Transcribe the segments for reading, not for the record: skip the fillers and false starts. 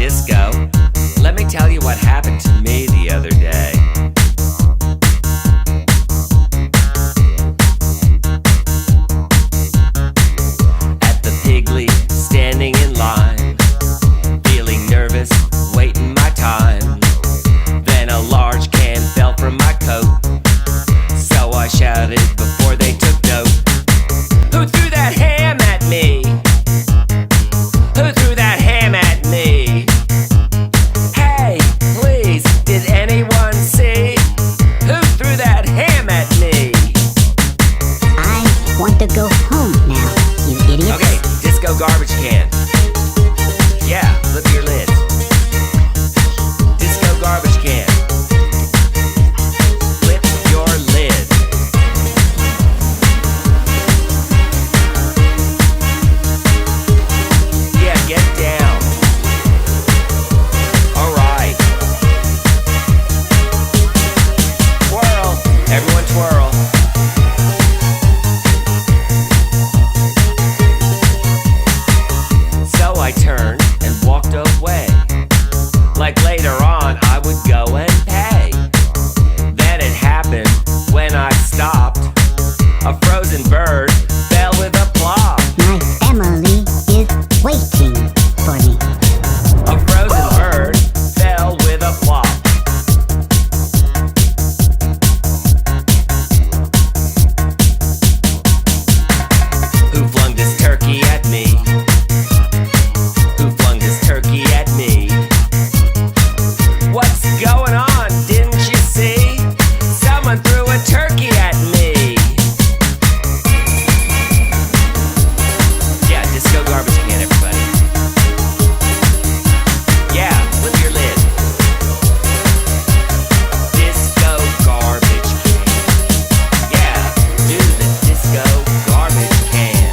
disco. Let me tell you what happened to me the other day. At the Piggly, standing in line, feeling nervous, waiting my time. Then a large can fell from my coat, so I shouted before they took note. Who threw that ham at me? Who threw that ham at me? Hey, please, did anyone see? Who threw that ham at me? I want to go home now, you idiots. Okay, disco garbage can. Yeah, flip your lid. Disco garbage can. Flip your lid. Yeah, get down. Alright. Twirl. Everyone twirl. So I turned and walked away. Like later on I would go and pay. Then it happened when I stopped. A frozen bird fell with a plop. My family is waiting for me. A frozen bird fell with a plop. Who flung this turkey at me? Who flung this turkey at me? What's going on? Didn't you see? Someone threw a turkey at me. Yeah, disco garbage can, everybody. Yeah, flip your lid. Disco garbage can. Yeah, do the disco garbage can.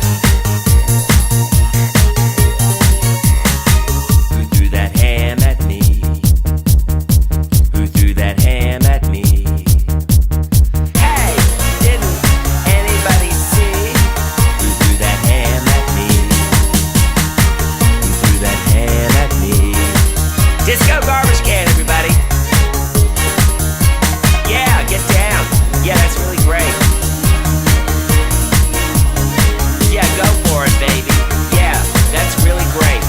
Who threw that ham at me? Who threw that ham at me? Hey, didn't anybody see? Who threw that ham at me? Who threw that ham at me? Disco garbage can, everybody. Yeah, get down. Yeah, that's really great. Yeah, go for it, baby. Yeah, that's really great.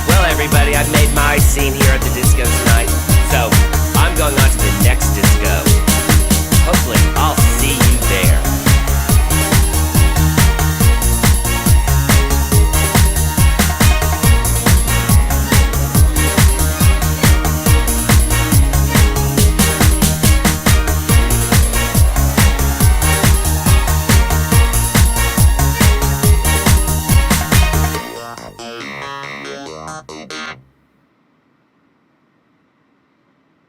Well, everybody, I've made my scene here at the disco tonight, so I'm going on to the next disco. Hopefully, I'll see you there.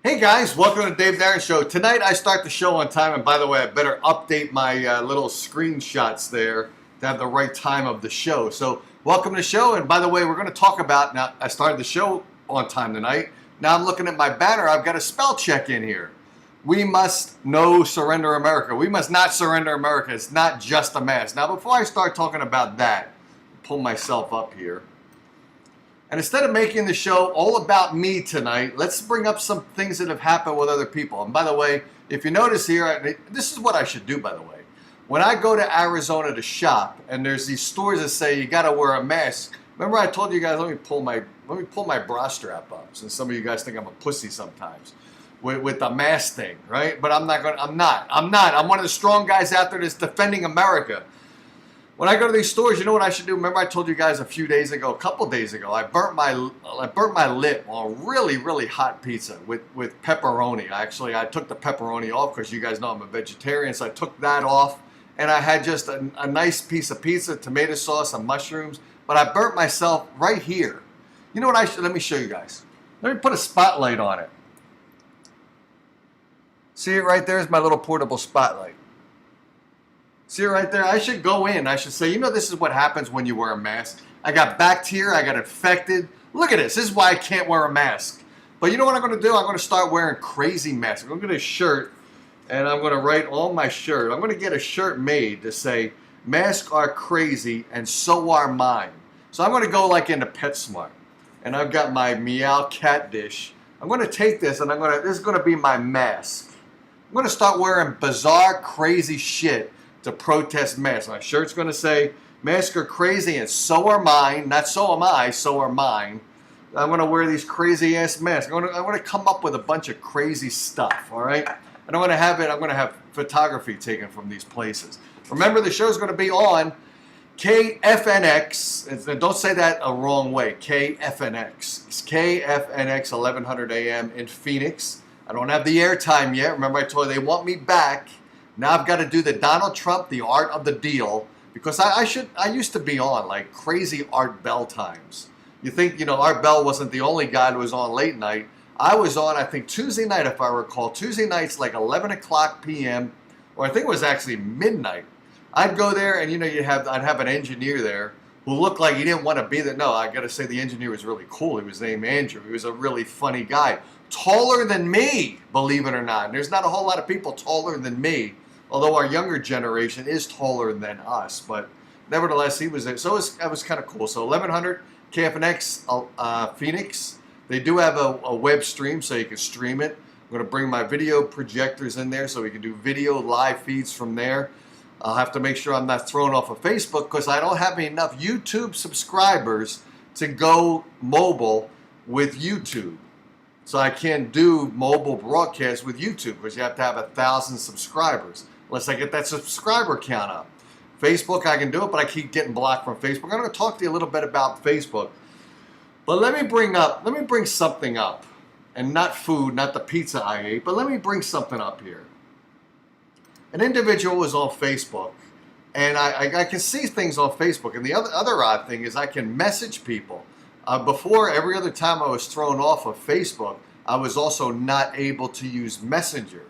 Hey guys, welcome to the Dave Darren Show. Tonight I start the show on time, and by the way, I better update my little screenshots there to have the right time of the show. So welcome to the show, and by the way, we're going to talk about, now I started the show on time tonight. Now I'm looking at my banner, I've got a spell check in here. We must no surrender America. We must not surrender America. It's not just a mask. Now before I start talking about that, pull myself up here. And instead of making the show all about me tonight, let's bring up some things that have happened with other people. And by the way, if you notice here, this is what I should do, by the way. When I go to Arizona to shop, and there's these stores that say you got to wear a mask. Remember I told you guys, let me pull my bra strap up, since some of you guys think I'm a pussy sometimes with the mask thing, right? But I'm not. I'm one of the strong guys out there that's defending America. When I go to these stores, you know what I should do? Remember I told you guys a couple days ago, I burnt my lip on really, really hot pizza with pepperoni. I took the pepperoni off because you guys know I'm a vegetarian, so I took that off, and I had just a nice piece of pizza, tomato sauce, and mushrooms, but I burnt myself right here. You know what let me show you guys. Let me put a spotlight on it. See it right there is my little portable spotlight. See it right there? I should go in. I should say, you know, this is what happens when you wear a mask. I got bacteria. I got infected. Look at this. This is why I can't wear a mask. But you know what I'm going to do? I'm going to start wearing crazy masks. I'm going to get a shirt, and I'm going to write on my shirt. I'm going to get a shirt made to say, Masks are crazy, and so are mine. So I'm going to go like into PetSmart, and I've got my Meow cat dish. I'm going to take this, and this is going to be my mask. I'm going to start wearing bizarre, crazy shit to protest masks. My shirt's going to say, masks are crazy, and so are mine. Not so am I, so are mine. I'm going to wear these crazy ass masks. I'm going to come up with a bunch of crazy stuff, all right? And I'm going to have photography taken from these places. Remember, the show's going to be on KFNX. And don't say that a wrong way. KFNX. It's KFNX 1100 AM in Phoenix. I don't have the airtime yet. Remember, I told you they want me back. Now I've got to do the Donald Trump, the art of the deal, because I used to be on like crazy Art Bell times. You think, Art Bell wasn't the only guy who was on late night. I was on, I think, Tuesday night, if I recall. Tuesday nights, like 11 o'clock p.m., or I think it was actually midnight. I'd go there, and, I'd have an engineer there who looked like he didn't want to be there. No, I got to say, the engineer was really cool. He was named Andrew. He was a really funny guy. Taller than me, believe it or not. And there's not a whole lot of people taller than me, although our younger generation is taller than us. But nevertheless, he was there. So that was kind of cool. So 1100 KFNX Phoenix. They do have a web stream, so you can stream it. I'm going to bring my video projectors in there so we can do video live feeds from there. I'll have to make sure I'm not thrown off of Facebook because I don't have enough YouTube subscribers to go mobile with YouTube. So I can't do mobile broadcasts with YouTube because you have to have 1,000 subscribers unless I get that subscriber count up. Facebook, I can do it, but I keep getting blocked from Facebook. I'm going to talk to you a little bit about Facebook. But let me bring something up. And not food, not the pizza I ate, but let me bring something up here. An individual was on Facebook, and I can see things on Facebook. And the other odd thing is I can message people. Before, every other time I was thrown off of Facebook, I was also not able to use Messenger,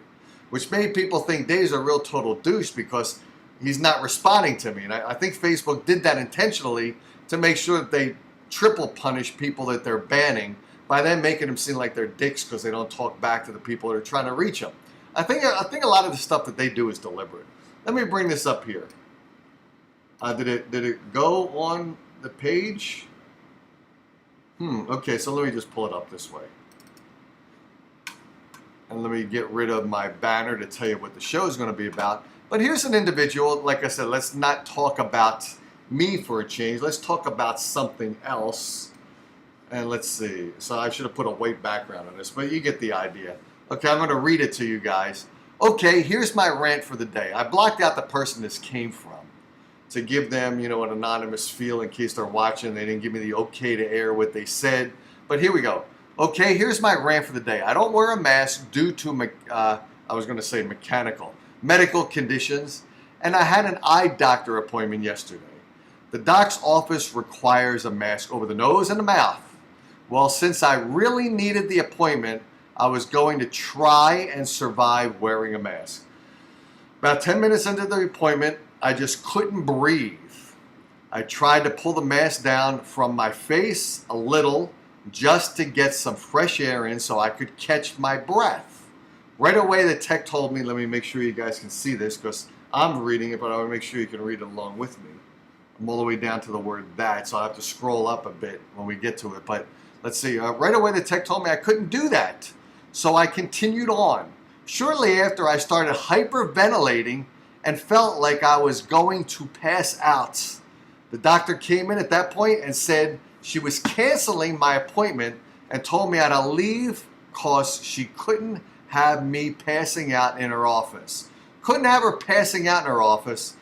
which made people think Dave's a real total douche because he's not responding to me. And I think Facebook did that intentionally to make sure that they triple punish people that they're banning by then making them seem like they're dicks because they don't talk back to the people that are trying to reach them. I think a lot of the stuff that they do is deliberate. Let me bring this up here. Did it go on the page? Okay, so let me just pull it up this way. And let me get rid of my banner to tell you what the show is going to be about. But here's an individual, like I said, let's not talk about me for a change. Let's talk about something else. And let's see. So I should have put a white background on this, but you get the idea. Okay, I'm going to read it to you guys. Okay, here's my rant for the day. I blocked out the person this came from to give them, an anonymous feel in case they're watching. They didn't give me the okay to air what they said. But here we go. Okay, here's my rant for the day. I don't wear a mask due to, medical conditions, and I had an eye doctor appointment yesterday. The doc's office requires a mask over the nose and the mouth. Well, since I really needed the appointment, I was going to try and survive wearing a mask. About 10 minutes into the appointment, I just couldn't breathe. I tried to pull the mask down from my face a little just to get some fresh air in so I could catch my breath. Right away, the tech told me, let me make sure you guys can see this because I'm reading it, but I want to make sure you can read it along with me. I'm all the way down to the word that, so I'll have to scroll up a bit when we get to it. But let's see. Right away, the tech told me I couldn't do that. So I continued on. Shortly after, I started hyperventilating and felt like I was going to pass out. The doctor came in at that point and said she was canceling my appointment and told me I had to leave because she couldn't have me passing out in her office. Couldn't have her passing out in her office,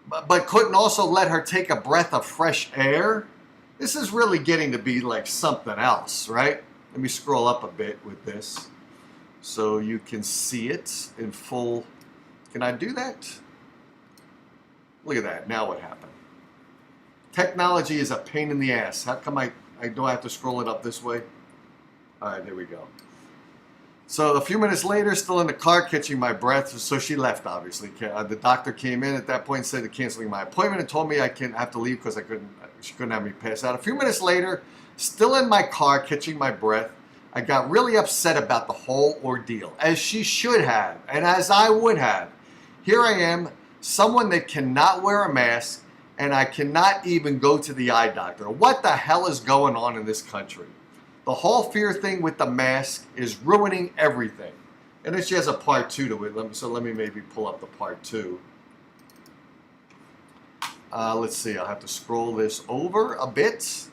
but couldn't also let her take a breath of fresh air. This is really getting to be like something else, right? Let me scroll up a bit with this so you can see it in full. Can I do that? Look at that. Now what happened? Technology is a pain in the ass. How come I don't have to scroll it up this way? All right, there we go. So a few minutes later, still in the car, catching my breath. So she left, obviously. The doctor came in at that point, said to canceling my appointment, and told me I have to leave because she couldn't have me pass out. A few minutes later, still in my car, catching my breath, I got really upset about the whole ordeal, as she should have, and as I would have. Here I am, someone that cannot wear a mask, and I cannot even go to the eye doctor. What the hell is going on in this country? The whole fear thing with the mask is ruining everything. And then she has a part 2 to it. So let me maybe pull up the part 2. Let's see. I'll have to scroll this over a bit.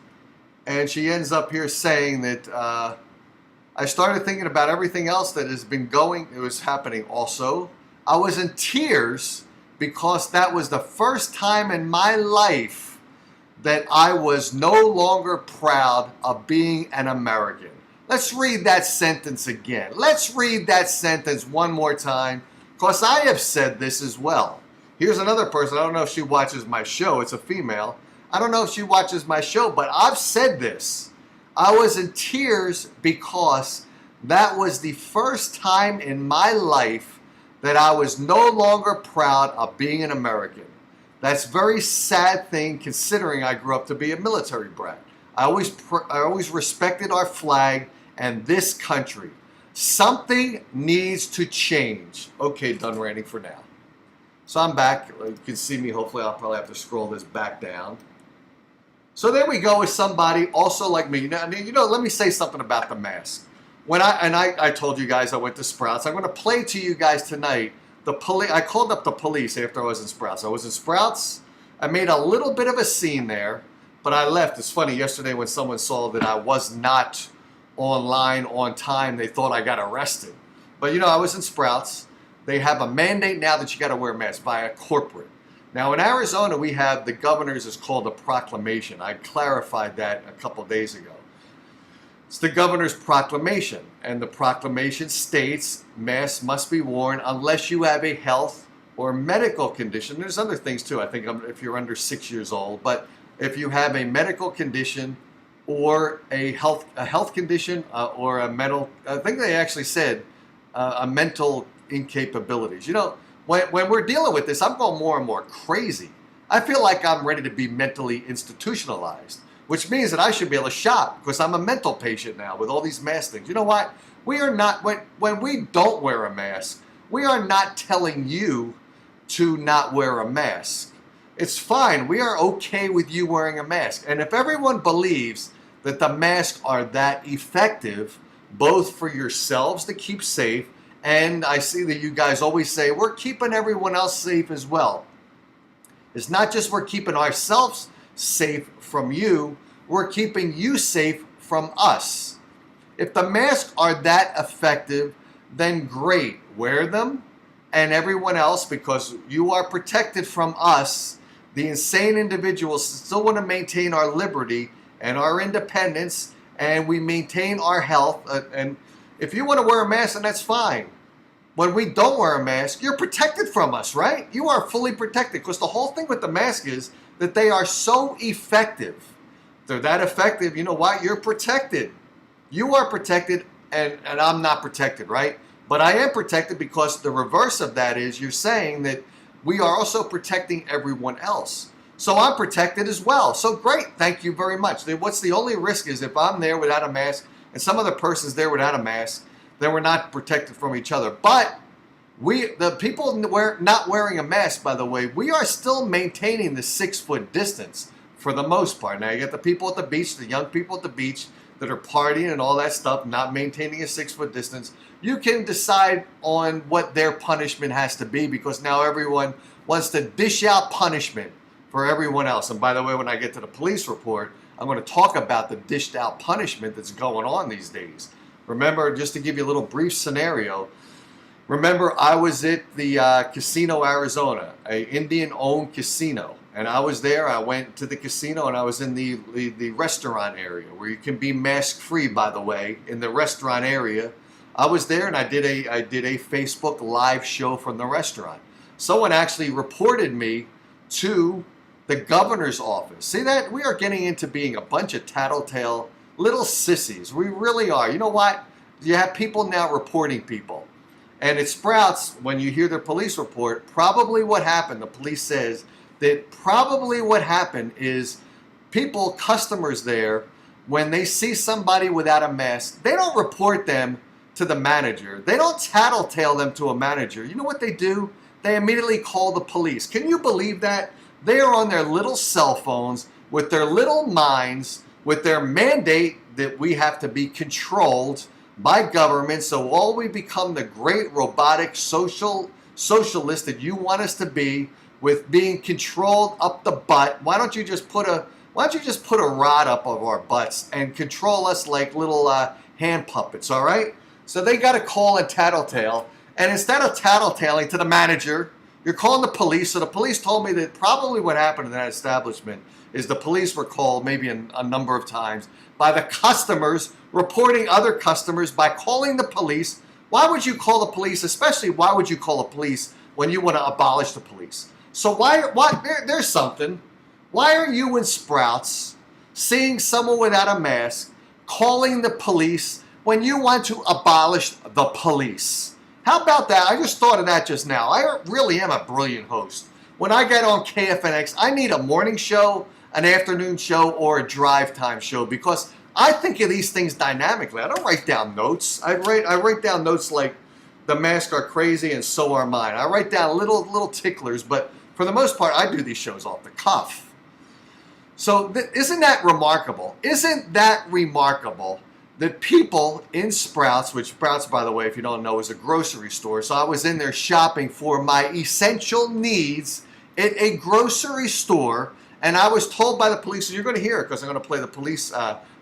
And she ends up here saying that I started thinking about everything else that has been happening also. I was in tears because that was the first time in my life that I was no longer proud of being an American. Let's read that sentence again. Let's read that sentence one more time, because I have said this as well. Here's another person. I don't know if she watches my show. It's a female. I don't know if she watches my show, but I've said this. I was in tears because that was the first time in my life that I was no longer proud of being an American. That's a very sad thing, considering I grew up to be a military brat. I always respected our flag and this country. Something needs to change. Okay, done ranting for now. So I'm back. You can see me. Hopefully I'll probably have to scroll this back down. So there we go with somebody also like me. Now, let me say something about the mask. I told you guys I went to Sprouts. I'm going to play to you guys tonight. I called up the police after I was in Sprouts. I was in Sprouts. I made a little bit of a scene there, but I left. It's funny, yesterday when someone saw that I was not online on time, they thought I got arrested. But I was in Sprouts. They have a mandate now that you got to wear a mask via corporate. Now in Arizona, we have the governor's is called a proclamation. I clarified that a couple days ago. It's the governor's proclamation, and the proclamation states masks must be worn unless you have a health or medical condition. There's other things too. I think if you're under 6 years old, but if you have a medical condition or a health condition or a mental, I think they actually said a mental incapabilities. When we're dealing with this, I'm going more and more crazy. I feel like I'm ready to be mentally institutionalized, which means that I should be able to shop because I'm a mental patient now with all these mask things. You know what? We are not, when we don't wear a mask, we are not telling you to not wear a mask. It's fine. We are okay with you wearing a mask. And if everyone believes that the masks are that effective, both for yourselves to keep safe, and I see that you guys always say, we're keeping everyone else safe as well. It's not just we're keeping ourselves safe from you, we're keeping you safe from us. If the masks are that effective, then great, wear them, and everyone else, because you are protected from us, the insane individuals still want to maintain our liberty and our independence, and we maintain our health. And if you want to wear a mask, then that's fine. When we don't wear a mask, you're protected from us, right? You are fully protected, because the whole thing with the mask is that they are so effective. They're that effective. You know what? You're protected. You are protected, and I'm not protected, right? But I am protected, because the reverse of that is you're saying that we are also protecting everyone else. So I'm protected as well. So great. Thank you very much. What's the only risk is if I'm there without a mask and some other person's there without a mask, then we're not protected from each other. But the people not wearing a mask, by the way, we are still maintaining the 6-foot distance for the most part. Now you got the people at the beach, the young people at the beach that are partying and all that stuff, not maintaining a 6-foot distance. You can decide on what their punishment has to be, because now everyone wants to dish out punishment for everyone else. And by the way, when I get to the police report, I'm going to talk about the dished out punishment that's going on these days. Remember, just to give you a little brief scenario, remember I was at the Casino Arizona, an Indian-owned casino. And I was there, I went to the casino, and I was in the restaurant area, where you can be mask-free, by the way, in the restaurant area. I was there, and I did a Facebook live show from the restaurant. Someone actually reported me to the governor's office. See that? We are getting into being a bunch of tattletale little sissies. We really are. You know what? You have people now reporting people. And at Sprouts, when you hear their police report, probably what happened, the police says that probably what happened is customers there, when they see somebody without a mask, they don't report them to the manager. They don't tattletale them to a manager. You know what they do? they immediately call the police. Can you believe that? They are on their little cell phones with their little minds, with their mandate that we have to be controlled by government. So all we become the great robotic socialist that you want us to be, with being controlled up the butt. Why don't you just put a rod up of our butts and control us like little hand puppets, all right? So they got to call and tattletale. And instead of tattletaling to the manager, you're calling the police. So the police told me that probably what happened in that establishment is the police were called maybe a number of times by the customers reporting other customers by calling the police. Why would you call the police? Especially, why would you call the police when you want to abolish the police? So there's something. Why are you in Sprouts seeing someone without a mask calling the police when you want to abolish the police? How about that? I just thought of that just now. I really am a brilliant host. When I get on KFNX, I need a morning show, an afternoon show, or a drive time show, because I think of these things dynamically. I don't write down notes. I write down notes like the masks are crazy and so are mine. I write down little ticklers, but for the most part, I do these shows off the cuff. So isn't that remarkable? Isn't that remarkable that people in Sprouts, which Sprouts, by the way, if you don't know, is a grocery store. So I was in there shopping for my essential needs at a grocery store, and I was told by the police, and you're going to hear it because I'm going to play the police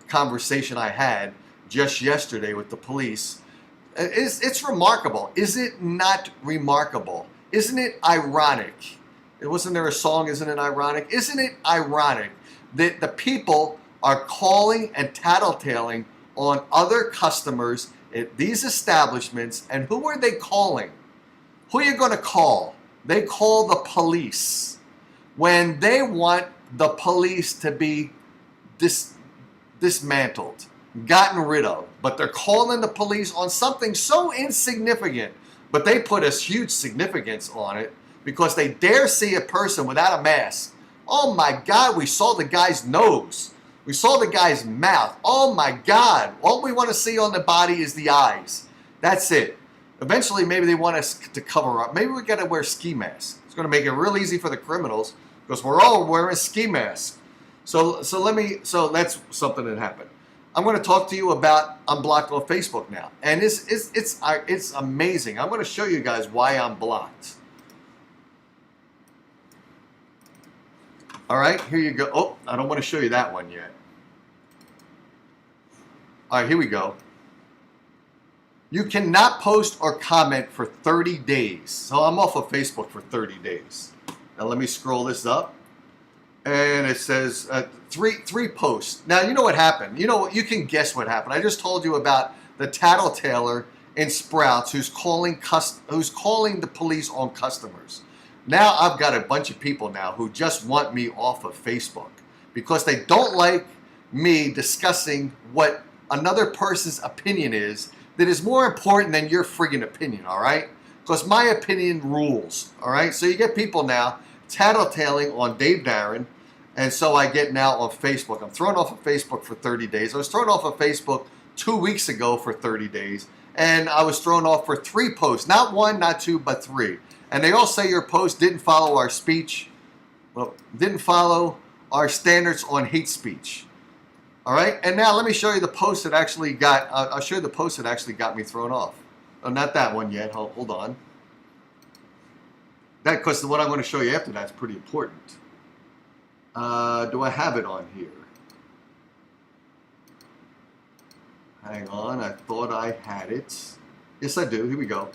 conversation I had just yesterday with the police. It's remarkable. Is it not remarkable? Isn't it ironic? Wasn't there a song, Isn't It Ironic? Isn't it ironic that the people are calling and tattletaling on other customers at these establishments? And who are they calling? Who are you going to call? They call the police when they want the police to be dismantled, gotten rid of. But they're calling the police on something so insignificant, but they put a huge significance on it because they dare see a person without a mask. Oh my God, we saw the guy's nose. We saw the guy's mouth. Oh my God, all we want to see on the body is the eyes. That's it. Eventually, maybe they want us to cover up. Maybe we got to wear ski masks. It's going to make it real easy for the criminals because we're all wearing ski masks. So that's something that happened. I'm going to talk to you about I'm blocked on Facebook now, and it's amazing. I'm going to show you guys why I'm blocked. All right, here you go. Oh, I don't want to show you that one yet. All right, here we go. You cannot post or comment for 30 days. So I'm off of Facebook for 30 days. Now let me scroll this up. And it says three posts. Now, you know what happened. You can guess what happened. I just told you about the tattletaler in Sprouts who's calling the police on customers. Now I've got a bunch of people now who just want me off of Facebook because they don't like me discussing what another person's opinion is that is more important than your friggin' opinion, all right? Because my opinion rules, all right? So you get people now tattletaling on Dave Darren, and so I get now on Facebook. I'm thrown off of Facebook for 30 days. I was thrown off of Facebook 2 weeks ago for 30 days, and I was thrown off for 3 posts. Not 1, not 2, but 3. And they all say your post didn't follow our speech, well, didn't follow our standards on hate speech. All right, and now let me show you the post that actually got, I'll show you the post that actually got me thrown off. Oh, not that one yet, hold on. That, because what I'm going to show you after that is pretty important. Do I have it on here? Hang on, I thought I had it. Yes, I do, here we go.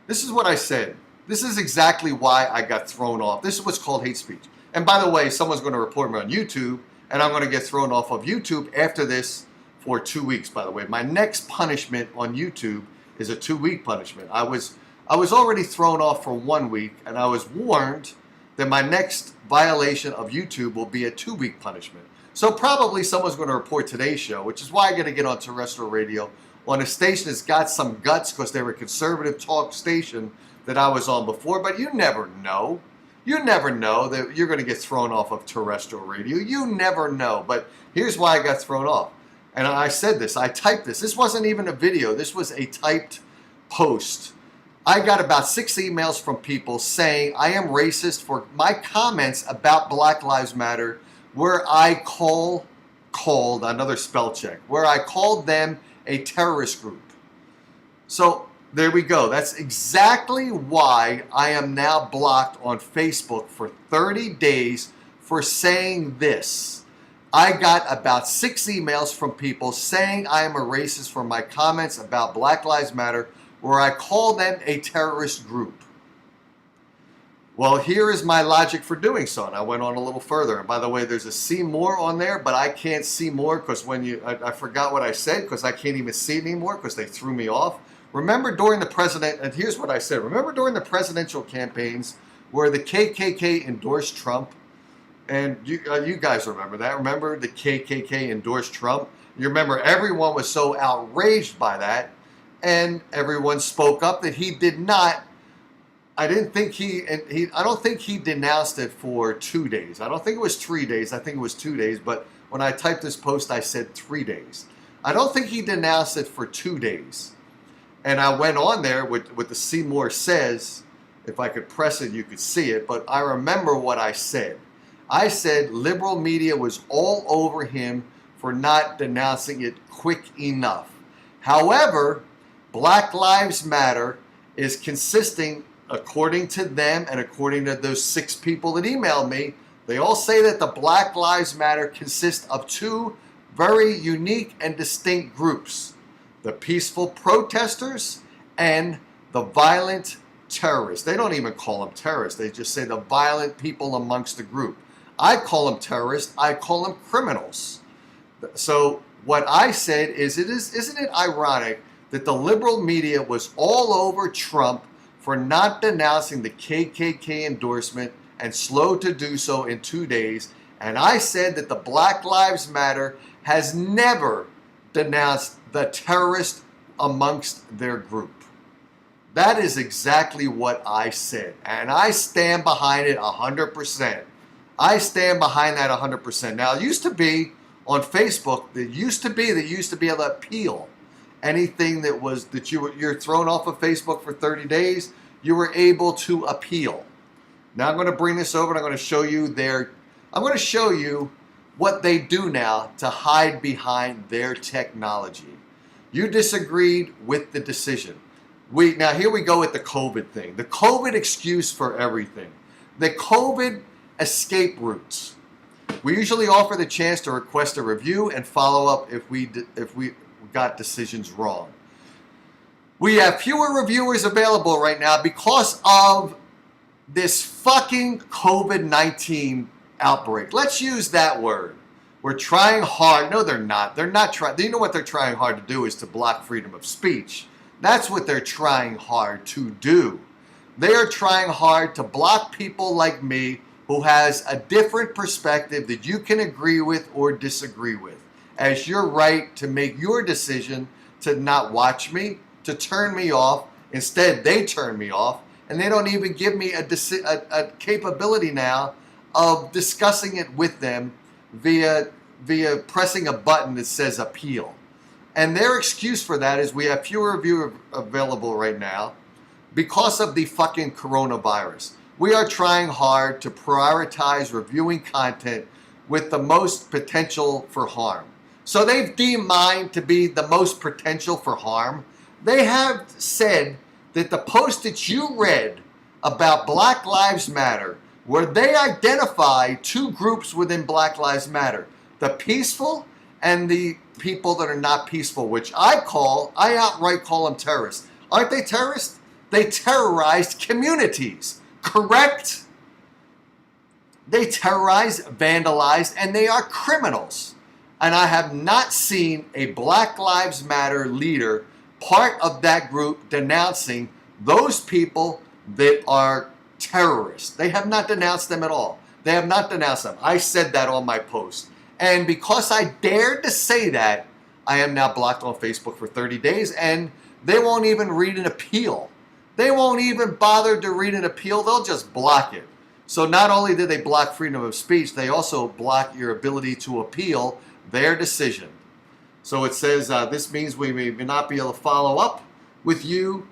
This is what I said. This is exactly why I got thrown off. This is what's called hate speech. And by the way, someone's going to report me on YouTube, and I'm going to get thrown off of YouTube after this for 2 weeks, by the way. My next punishment on YouTube is a 2-week punishment. I was already thrown off for 1 week, and I was warned that my next violation of YouTube will be a 2-week punishment. So probably someone's going to report today's show, which is why I got to get on terrestrial radio on a station that's got some guts because they were a conservative talk station that I was on before. But you never know. You never know that you're going to get thrown off of terrestrial radio. You never know. But here's why I got thrown off. And I said this. I typed this. This wasn't even a video. This was a typed post. I got about 6 emails from people saying I am racist for my comments about Black Lives Matter, where I called, another spell check, where I called them a terrorist group. So there we go. That's exactly why I am now blocked on Facebook for 30 days for saying this. I got about 6 emails from people saying I am a racist for my comments about Black Lives Matter, where I call them a terrorist group. Well, here is my logic for doing so, and I went on a little further. And by the way, there's a see more on there, but I can't see more because I forgot what I said because I can't even see it anymore because they threw me off. Remember during the and here's what I said. Remember during the presidential campaigns where the KKK endorsed Trump? And you guys remember that. Remember the KKK endorsed Trump? You remember everyone was so outraged by that, and everyone spoke up that he did not. I don't think he denounced it for 2 days. I don't think it was 3 days. I think it was 2 days. But when I typed this post, I said 3 days. I don't think he denounced it for 2 days. And I went on there with the See More says. If I could press it, you could see it. But I remember what I said. I said liberal media was all over him for not denouncing it quick enough. However, Black Lives Matter is consisting, according to them and according to those 6 people that emailed me, they all say that the Black Lives Matter consists of 2 very unique and distinct groups: the peaceful protesters and the violent terrorists. They don't even call them terrorists. They just say the violent people amongst the group. I call them terrorists. I call them criminals. So what I said is, isn't it ironic that the liberal media was all over Trump for not denouncing the KKK endorsement and slow to do so in 2 days. And I said that the Black Lives Matter has never denounced the terrorist amongst their group. That is exactly what I said. And I stand behind it 100%. I stand behind that 100%. Now, it used to be on Facebook, they used to be able to appeal anything that you're thrown off of Facebook for 30 days, you were able to appeal. Now I'm going to bring this over and I'm going to show you what they do now to hide behind their technology. You disagreed with the decision. Now here we go with the COVID thing. The COVID excuse for everything. The COVID escape routes. We usually offer the chance to request a review and follow up if we got decisions wrong. We have fewer reviewers available right now because of this fucking COVID-19 outbreak. Let's use that word. We're trying hard. No, they're not. They're not trying. You know what they're trying hard to do is to block freedom of speech. That's what they're trying hard to do. They are trying hard to block people like me who has a different perspective that you can agree with or disagree with, as your right to make your decision to not watch me, to turn me off. Instead, they turn me off, and they don't even give me a capability now of discussing it with them via pressing a button that says appeal. And their excuse for that is we have fewer reviewers available right now because of the fucking coronavirus. We are trying hard to prioritize reviewing content with the most potential for harm. So they've deemed mine to be the most potential for harm. They have said that the post that you read about Black Lives Matter, where they identify 2 groups within Black Lives Matter, the peaceful and the people that are not peaceful, which I outright call them terrorists. Aren't they terrorists? They terrorized communities, correct? They terrorized, vandalized, and they are criminals. And I have not seen a Black Lives Matter leader, part of that group, denouncing those people that are terrorists. They have not denounced them at all. They have not denounced them. I said that on my post. And because I dared to say that, I am now blocked on Facebook for 30 days, and they won't even read an appeal. They won't even bother to read an appeal. They'll just block it. So not only did they block freedom of speech, they also block your ability to appeal their decision. So it says, this means we may not be able to follow up with you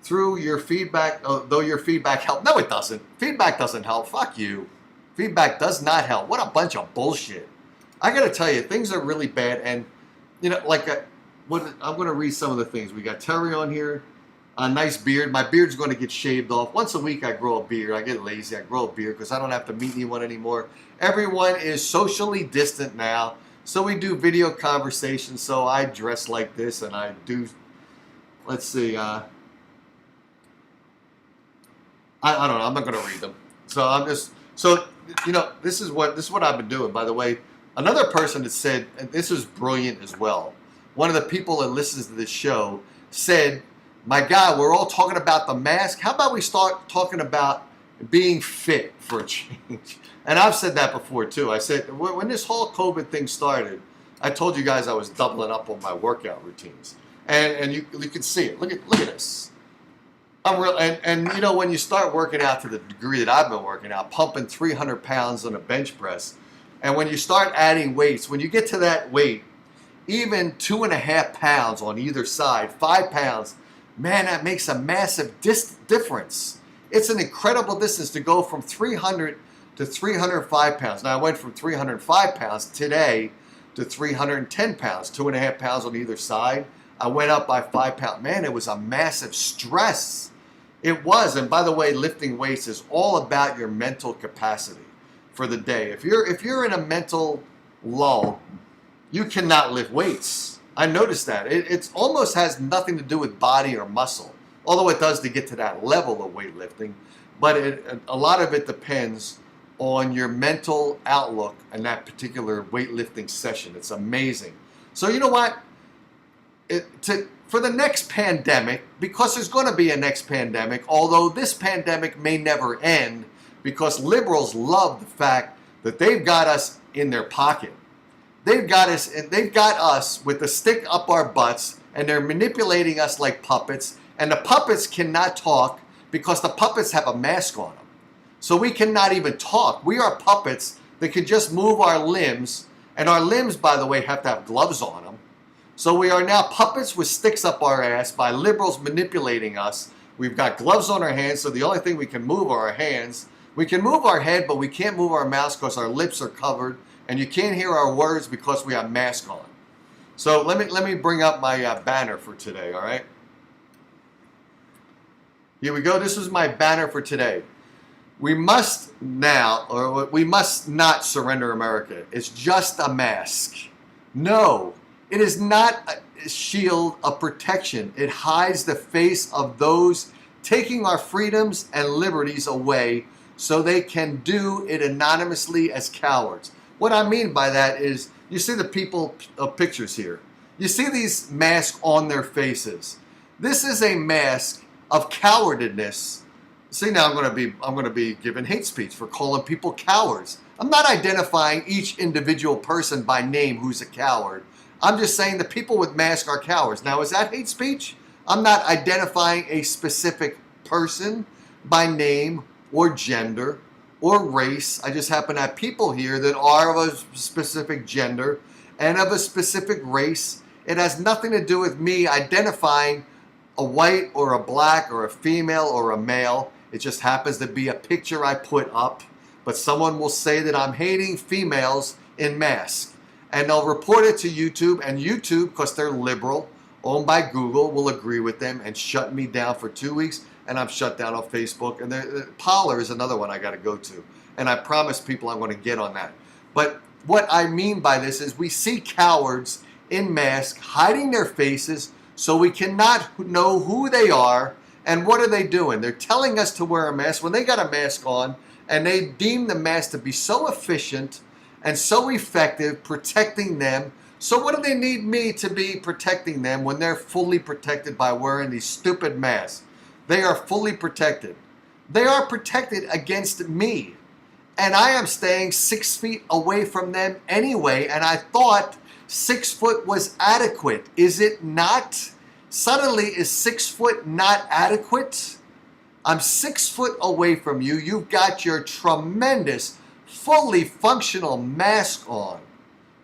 through your feedback, though your feedback helped. No, it doesn't. Feedback doesn't help. Fuck you. Feedback does not help. What a bunch of bullshit. I got to tell you, things are really bad. And, you know, like, I'm going to read some of the things. We got Terry on here. A nice beard. My beard's going to get shaved off. Once a week I grow a beard. I get lazy. I grow a beard because I don't have to meet anyone anymore. Everyone is socially distant now. So we do video conversations. So I dress like this and I do, let's see, I don't know. I'm not going to read them. So I'm just, so, you know, this is what I've been doing. By the way, another person that said, and this is brilliant as well. One of the people that listens to this show said, my God, we're all talking about the mask. How about we start talking about being fit for a change? And I've said that before too. I said, when this whole COVID thing started, I told you guys I was doubling up on my workout routines. And you can see it. Look at this. I'm real, and you know, when you start working out to the degree that I've been working out, pumping 300 pounds on a bench press, and when you start adding weights, when you get to that weight, even 2.5 pounds on either side, 5 pounds, man, that makes a massive difference. It's an incredible distance to go from 300 to 305 pounds. Now, I went from 305 pounds today to 310 pounds, 2.5 pounds on either side. I went up by 5 pounds. Man, it was a massive stress. It was. And by the way, lifting weights is all about your mental capacity for the day. If you're in a mental lull, you cannot lift weights. I noticed that. It almost has nothing to do with body or muscle, although it does to get to that level of weightlifting. But a lot of it depends on your mental outlook in that particular weightlifting session. It's amazing. So you know what? For the next pandemic, because there's going to be a next pandemic, although this pandemic may never end, because liberals love the fact that they've got us in their pocket. They've got us with the stick up our butts, and they're manipulating us like puppets. And the puppets cannot talk because the puppets have a mask on them. So we cannot even talk. We are puppets that can just move our limbs. And our limbs, by the way, have to have gloves on them. So we are now puppets with sticks up our ass by liberals manipulating us. We've got gloves on our hands, so the only thing we can move are our hands. We can move our head, but we can't move our mouths because our lips are covered. And you can't hear our words because we have masks on. So let me bring up my banner for today, all right? Here we go. This is my banner for today. We must not surrender America. It's just a mask. No, it is not a shield of protection. It hides the face of those taking our freedoms and liberties away so they can do it anonymously as cowards. What I mean by that is, you see the people pictures here. You see these masks on their faces. This is a mask of cowardliness. See, now I'm going to be giving hate speech for calling people cowards. I'm not identifying each individual person by name who's a coward. I'm just saying the people with masks are cowards. Now, is that hate speech? I'm not identifying a specific person by name or gender or race. I just happen to have people here that are of a specific gender and of a specific race. It has nothing to do with me identifying a white or a black or a female or a male. It just happens to be a picture I put up. But someone will say that I'm hating females in masks. And they'll report it to YouTube. And YouTube, because they're liberal, owned by Google, will agree with them and shut me down for 2 weeks. And I'm shut down on Facebook. And Parler is another one I got to go to. And I promise people I'm going to get on that. But what I mean by this is we see cowards in masks hiding their faces so we cannot know who they are. And what are they doing? They're telling us to wear a mask when they got a mask on. And they deem the mask to be so efficient and so effective protecting them. So what do they need me to be protecting them when they're fully protected by wearing these stupid masks? They are fully protected. They are protected against me. And I am staying 6 feet away from them anyway. And I thought 6 foot was adequate. Is it not? Suddenly, is 6 foot not adequate? I'm 6 foot away from you. You've got your tremendous, fully functional mask on.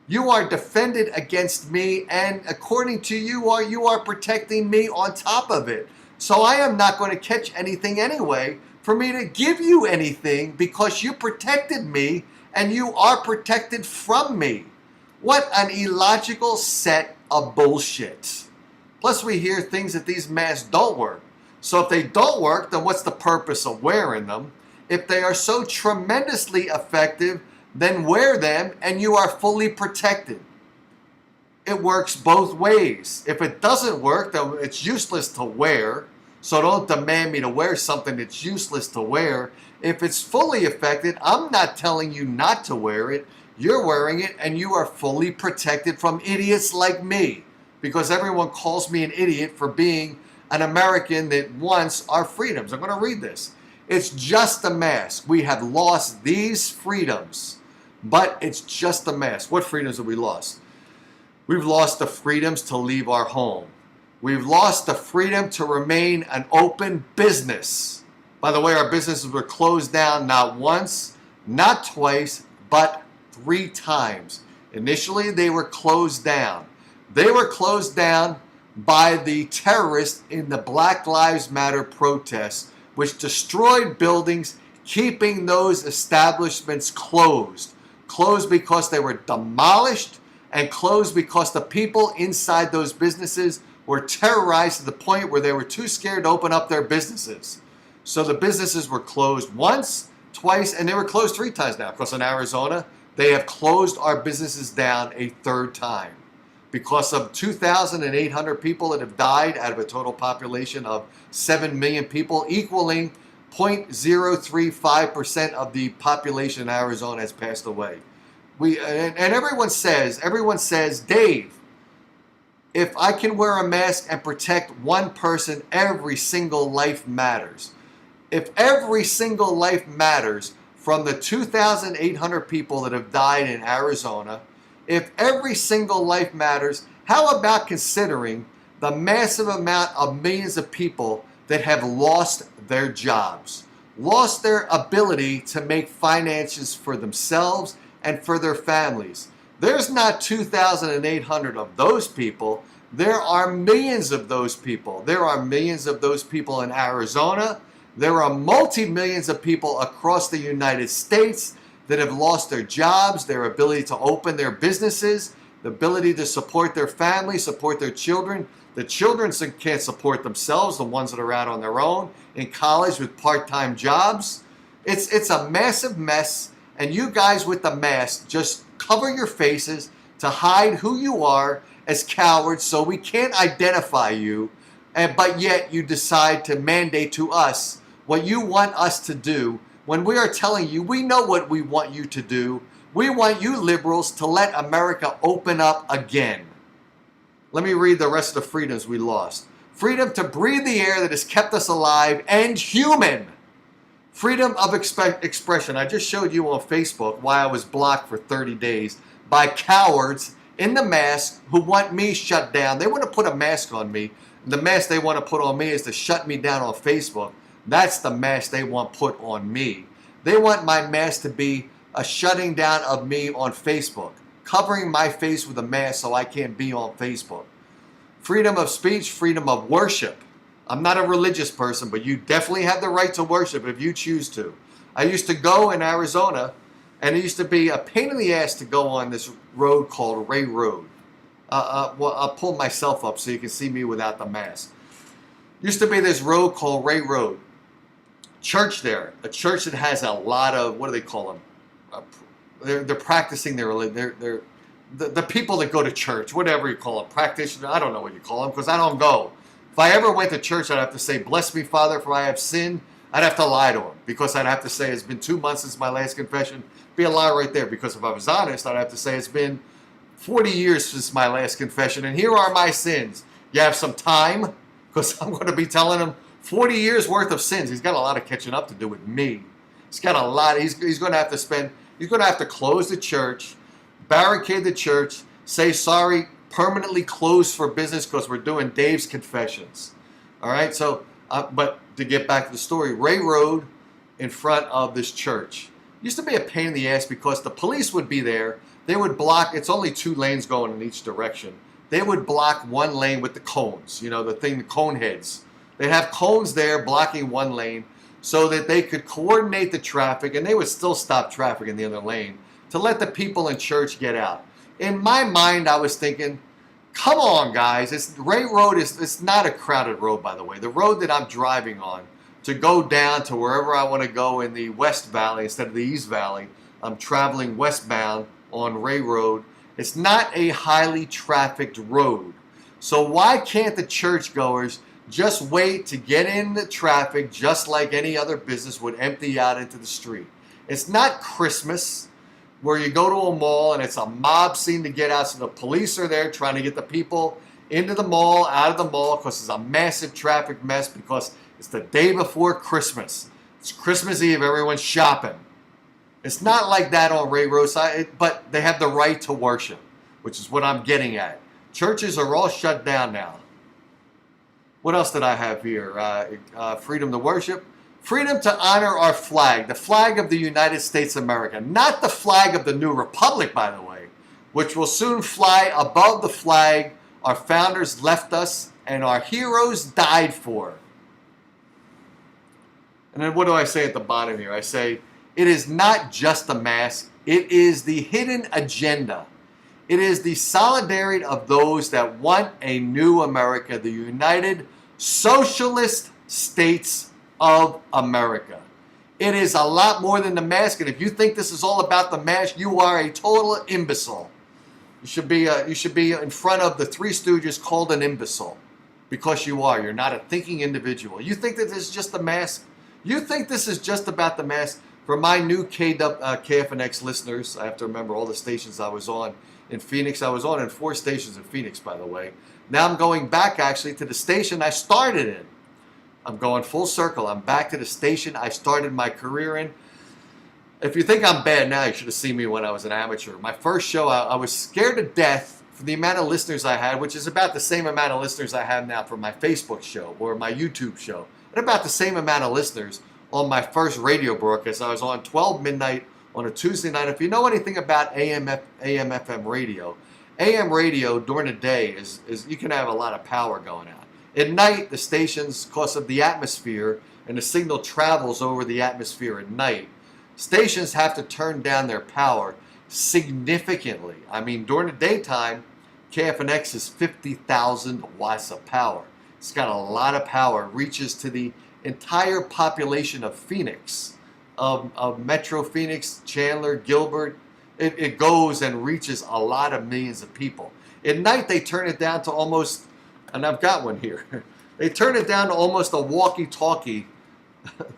You are defended against me, and according to you are protecting me on top of it. So I am not going to catch anything anyway for me to give you anything because you protected me and you are protected from me. What an illogical set of bullshit. Plus we hear things that these masks don't work. So if they don't work, then what's the purpose of wearing them? If they are so tremendously effective, then wear them and you are fully protected. It works both ways. If it doesn't work, then it's useless to wear. So don't demand me to wear something that's useless to wear. If it's fully effective, I'm not telling you not to wear it. You're wearing it and you are fully protected from idiots like me. Because everyone calls me an idiot for being an American that wants our freedoms. I'm going to read this. It's just a mask. We have lost these freedoms, but it's just a mask. What freedoms have we lost? We've lost the freedoms to leave our home. We've lost the freedom to remain an open business. By the way, our businesses were closed down not once, not twice, but 3 times. Initially, they were closed down. They were closed down by the terrorists in the Black Lives Matter protests, which destroyed buildings, keeping those establishments closed. Closed because they were demolished, and closed because the people inside those businesses were terrorized to the point where they were too scared to open up their businesses. So the businesses were closed once, twice, and they were closed 3 times now. Because in Arizona, they have closed our businesses down a 3rd time. Because of 2,800 people that have died out of a total population of 7 million people, equaling 0.035% of the population in Arizona has passed away. And everyone says, Dave, if I can wear a mask and protect one person, every single life matters. If every single life matters from the 2,800 people that have died in Arizona, if every single life matters, how about considering the massive amount of millions of people that have lost their jobs, lost their ability to make finances for themselves and for their families? There's not 2,800 of those people. There are millions of those people. There are millions of those people in Arizona. There are multi-millions of people across the United States that have lost their jobs, their ability to open their businesses, the ability to support their family, support their children. The children can't support themselves, the ones that are out on their own, in college with part-time jobs. It's a massive mess, and you guys with the mask just cover your faces to hide who you are as cowards so we can't identify you, but yet you decide to mandate to us what you want us to do when we are telling you we know what we want you to do. We want you liberals to let America open up again. Let me read the rest of the freedoms we lost. Freedom to breathe the air that has kept us alive and human. Freedom of expression. I just showed you on Facebook why I was blocked for 30 days by cowards in the mask who want me shut down. They want to put a mask on me. The mask they want to put on me is to shut me down on Facebook. That's the mask they want put on me. They want my mask to be a shutting down of me on Facebook, covering my face with a mask so I can't be on Facebook. Freedom of speech, freedom of worship. I'm not a religious person, but you definitely have the right to worship if you choose to. I used to go in Arizona, and it used to be a pain in the ass to go on this road called Ray Road. Well, I'll pull myself up so you can see me without the mask. Used to be this road called Ray Road. Church there, a church that has a lot of, what do they call them? They're practicing their religion. They're the people that go to church, whatever you call them, practitioners. I don't know what you call them because I don't go. If I ever went to church, I'd have to say, "Bless me, Father, for I have sinned." I'd have to lie to him because I'd have to say it's been 2 months since my last confession. Be a lie right there, because if I was honest, I'd have to say it's been 40 years since my last confession, and here are my sins. You have some time, because I'm going to be telling him 40 years worth of sins. He's got a lot of catching up to do with me. He's got a lot. He's going to have to spend. He's going to have to close the church, barricade the church, say sorry, permanently closed for business because we're doing Dave's confessions. All right. So, but to get back to the story, Ray Road in front of this church used to be a pain in the ass because the police would be there. They would block. It's only 2 lanes going in each direction. They would block 1 lane with the cones. You know, the cone heads. They'd have cones there blocking one lane so that they could coordinate the traffic, and they would still stop traffic in the other lane to let the people in church get out. In my mind, I was thinking, come on, guys. Ray Road it's not a crowded road, by the way. The road that I'm driving on to go down to wherever I want to go in the West Valley instead of the East Valley, I'm traveling westbound on Ray Road. It's not a highly trafficked road. So why can't the churchgoers just wait to get in the traffic just like any other business would empty out into the street? It's not Christmas where you go to a mall and it's a mob scene to get out. So the police are there trying to get the people into the mall, out of the mall, because it's a massive traffic mess because it's the day before Christmas. It's Christmas Eve, everyone's shopping. It's not like that on Ray Road side, but they have the right to worship, which is what I'm getting at. Churches are all shut down now. What else did I have here? Freedom to worship. Freedom to honor our flag, the flag of the United States of America. Not the flag of the new republic, by the way, which will soon fly above the flag our founders left us and our heroes died for. And then what do I say at the bottom here? I say, it is not just a mask. It is the hidden agenda. It is the solidarity of those that want a new America, the United Socialist States of America. It is a lot more than the mask. And if you think this is all about the mask, you are a total imbecile. You should be in front of the Three Stooges called an imbecile. Because you are. You're not a thinking individual. You think that this is just the mask? You think this is just about the mask? For my new KFNX listeners, I have to remember all the stations I was on in Phoenix. I was on in 4 stations in Phoenix, by the way. Now I'm going back, actually, to the station I started in. I'm going full circle. I'm back to the station I started my career in. If you think I'm bad now, you should have seen me when I was an amateur. My first show, I was scared to death for the amount of listeners I had, which is about the same amount of listeners I have now for my Facebook show or my YouTube show. And about the same amount of listeners on my first radio broadcast. I was on 12 midnight on a Tuesday night. If you know anything about AM FM radio, AM radio during the day is you can have a lot of power going out. At night, the stations, because of the atmosphere, and the signal travels over the atmosphere at night, stations have to turn down their power significantly. I mean, during the daytime, KFNX is 50,000 watts of power. It's got a lot of power. It reaches to the entire population of Phoenix, of Metro Phoenix, Chandler, Gilbert. It goes and reaches a lot of millions of people. At night, they turn it down to almost, and I've got one here, they turn it down to almost a walkie-talkie.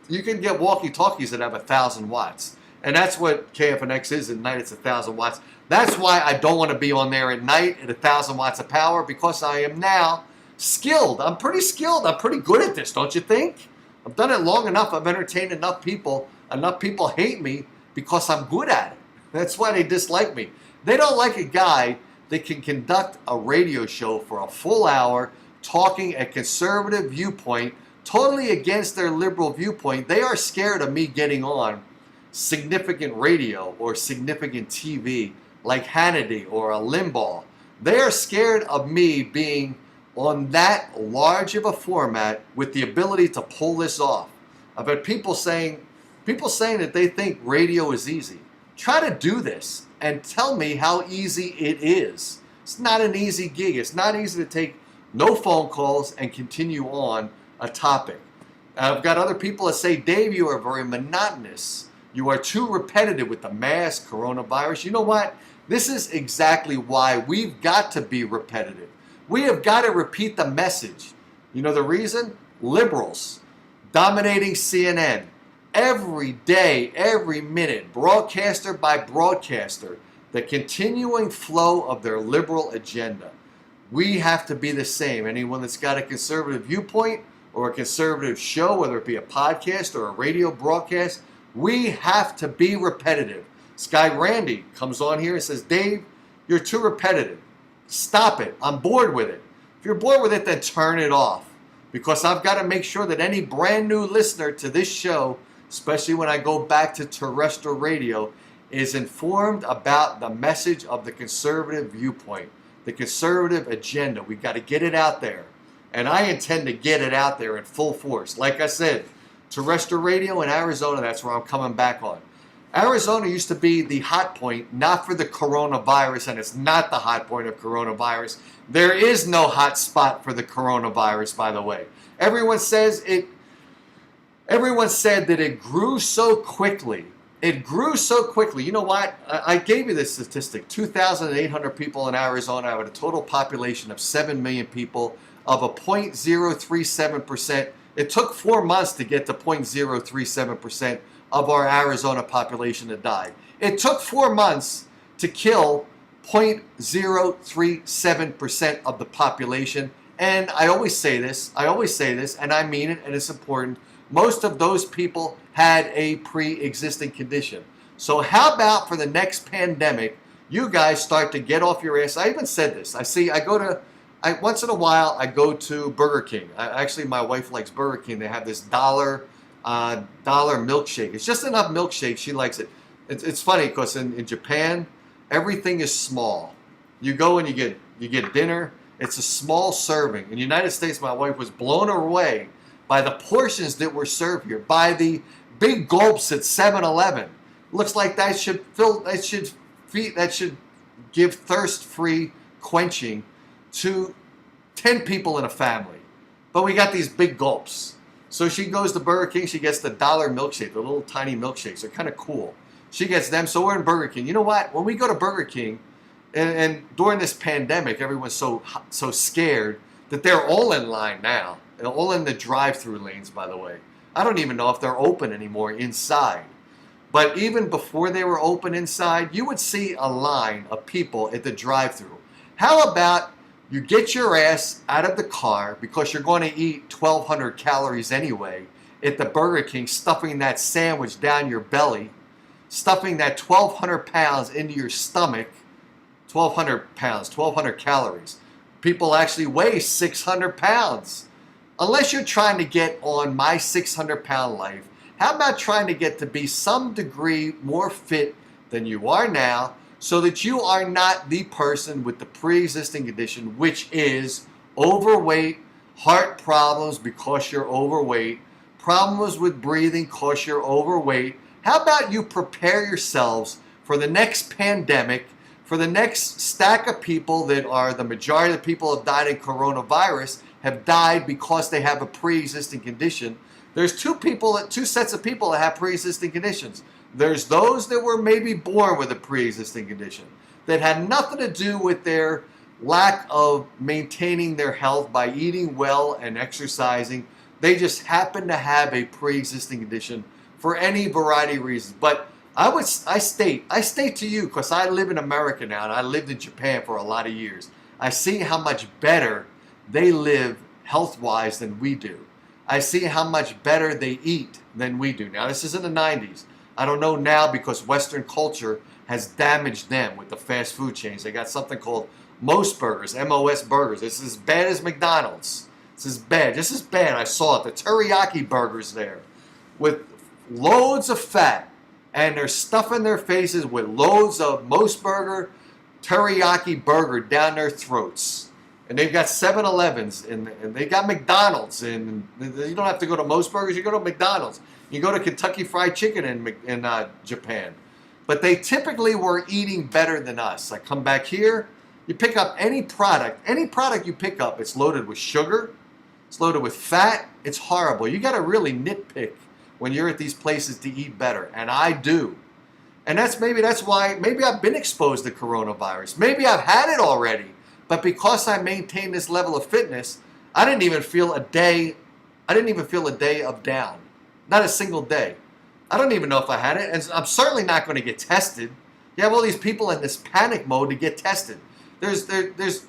You can get walkie-talkies that have 1,000 watts. And that's what KFNX is at night. It's 1,000 watts. That's why I don't want to be on there at night at 1,000 watts of power, because I am now skilled. I'm pretty skilled. I'm pretty good at this, don't you think? I've done it long enough. I've entertained enough people. Enough people hate me because I'm good at it. That's why they dislike me. They don't like a guy that can conduct a radio show for a full hour talking a conservative viewpoint, totally against their liberal viewpoint. They are scared of me getting on significant radio or significant TV like Hannity or a Limbaugh. They are scared of me being on that large of a format with the ability to pull this off. I've had people saying that they think radio is easy. Try to do this and tell me how easy it is. It's not an easy gig. It's not easy to take no phone calls and continue on a topic. I've got other people that say, Dave, you are very monotonous. You are too repetitive with the mask, coronavirus. You know what? This is exactly why we've got to be repetitive. We have got to repeat the message. You know the reason? Liberals dominating CNN every day, every minute, broadcaster by broadcaster, the continuing flow of their liberal agenda. We have to be the same. Anyone that's got a conservative viewpoint or a conservative show, whether it be a podcast or a radio broadcast, we have to be repetitive. Sky Randy comes on here and says, Dave, you're too repetitive. Stop it. I'm bored with it. If you're bored with it, then turn it off. Because I've got to make sure that any brand new listener to this show, especially when I go back to terrestrial radio, is informed about the message of the conservative viewpoint, the conservative agenda. We've got to get it out there. And I intend to get it out there in full force. Like I said, terrestrial radio in Arizona, that's where I'm coming back on. Arizona used to be the hot point, not for the coronavirus, and it's not the hot point of coronavirus. There is no hot spot for the coronavirus, by the way. Everyone said that it grew so quickly. It grew so quickly. You know what? I gave you this statistic. 2,800 people in Arizona out of a total population of 7 million people of a 0.037%. It took 4 months to get to 0.037% of our Arizona population to die. It took 4 months to kill 0.037% of the population. And I always say this, and I mean it, and it's important. Most of those people had a pre-existing condition. So how about for the next pandemic, you guys start to get off your ass? I even said this. Once in a while, I go to Burger King. Actually, my wife likes Burger King. They have this dollar milkshake. It's just enough milkshake. She likes it. It's funny because in Japan, everything is small. You go and you get dinner. It's a small serving. In the United States, my wife was blown away by the portions that were served here, by the big gulps at 7-Eleven. Looks like that should give thirst-free quenching to 10 people in a family. But we got these big gulps. So she goes to Burger King, she gets the dollar milkshake, the little tiny milkshakes. They're kind of cool. She gets them, so we're in Burger King. You know what? When we go to Burger King, and during this pandemic, everyone's so scared that they're all in line now. They're all in the drive-through lanes, by the way. I don't even know if they're open anymore inside. But even before they were open inside, you would see a line of people at the drive-through. How about you get your ass out of the car because you're going to eat 1,200 calories anyway at the Burger King, stuffing that sandwich down your belly, stuffing that 1,200 pounds into your stomach. 1,200 pounds, 1,200 calories. People actually weigh 600 pounds. Unless you're trying to get on my 600-pound life, how about trying to get to be some degree more fit than you are now so that you are not the person with the pre-existing condition, which is overweight, heart problems because you're overweight, problems with breathing because you're overweight. How about you prepare yourselves for the next pandemic, for the next stack of people that are the majority of the people who have died in coronavirus have died because they have a pre-existing condition. There's two sets of people that have pre-existing conditions. There's those that were maybe born with a pre-existing condition that had nothing to do with their lack of maintaining their health by eating well and exercising. They just happen to have a pre-existing condition for any variety of reasons. But I state to you, because I live in America now and I lived in Japan for a lot of years. I see how much better they live health-wise than we do. I see how much better they eat than we do. Now, this is in the 90s. I don't know now because Western culture has damaged them with the fast food chains. They got something called Most Burgers, MOS Burgers. It's as bad as McDonald's. It's as bad, just as bad. I saw it, the teriyaki burgers there with loads of fat. And they're stuffing their faces with loads of Most Burger, teriyaki burger down their throats. And they've got 7-Elevens, and they got McDonald's, and you don't have to go to Most Burgers, you go to McDonald's. You go to Kentucky Fried Chicken in Japan. But they typically were eating better than us. I come back here, you pick up any product you pick up, it's loaded with sugar, it's loaded with fat, it's horrible. You got to really nitpick when you're at these places to eat better, and I do. And maybe I've been exposed to coronavirus. Maybe I've had it already. But because I maintain this level of fitness, I didn't even feel a day of down. Not a single day. I don't even know if I had it, and I'm certainly not going to get tested. You have all these people in this panic mode to get tested. There's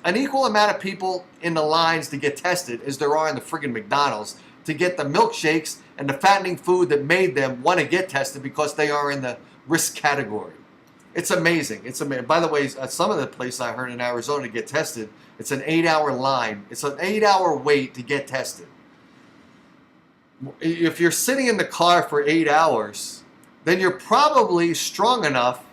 an equal amount of people in the lines to get tested as there are in the friggin' McDonald's to get the milkshakes and the fattening food that made them want to get tested because they are in the risk category. It's amazing. It's amazing. By the way, at some of the places I heard in Arizona to get tested, it's an 8-hour line. It's an 8-hour wait to get tested. If you're sitting in the car for 8 hours, then you're probably strong enough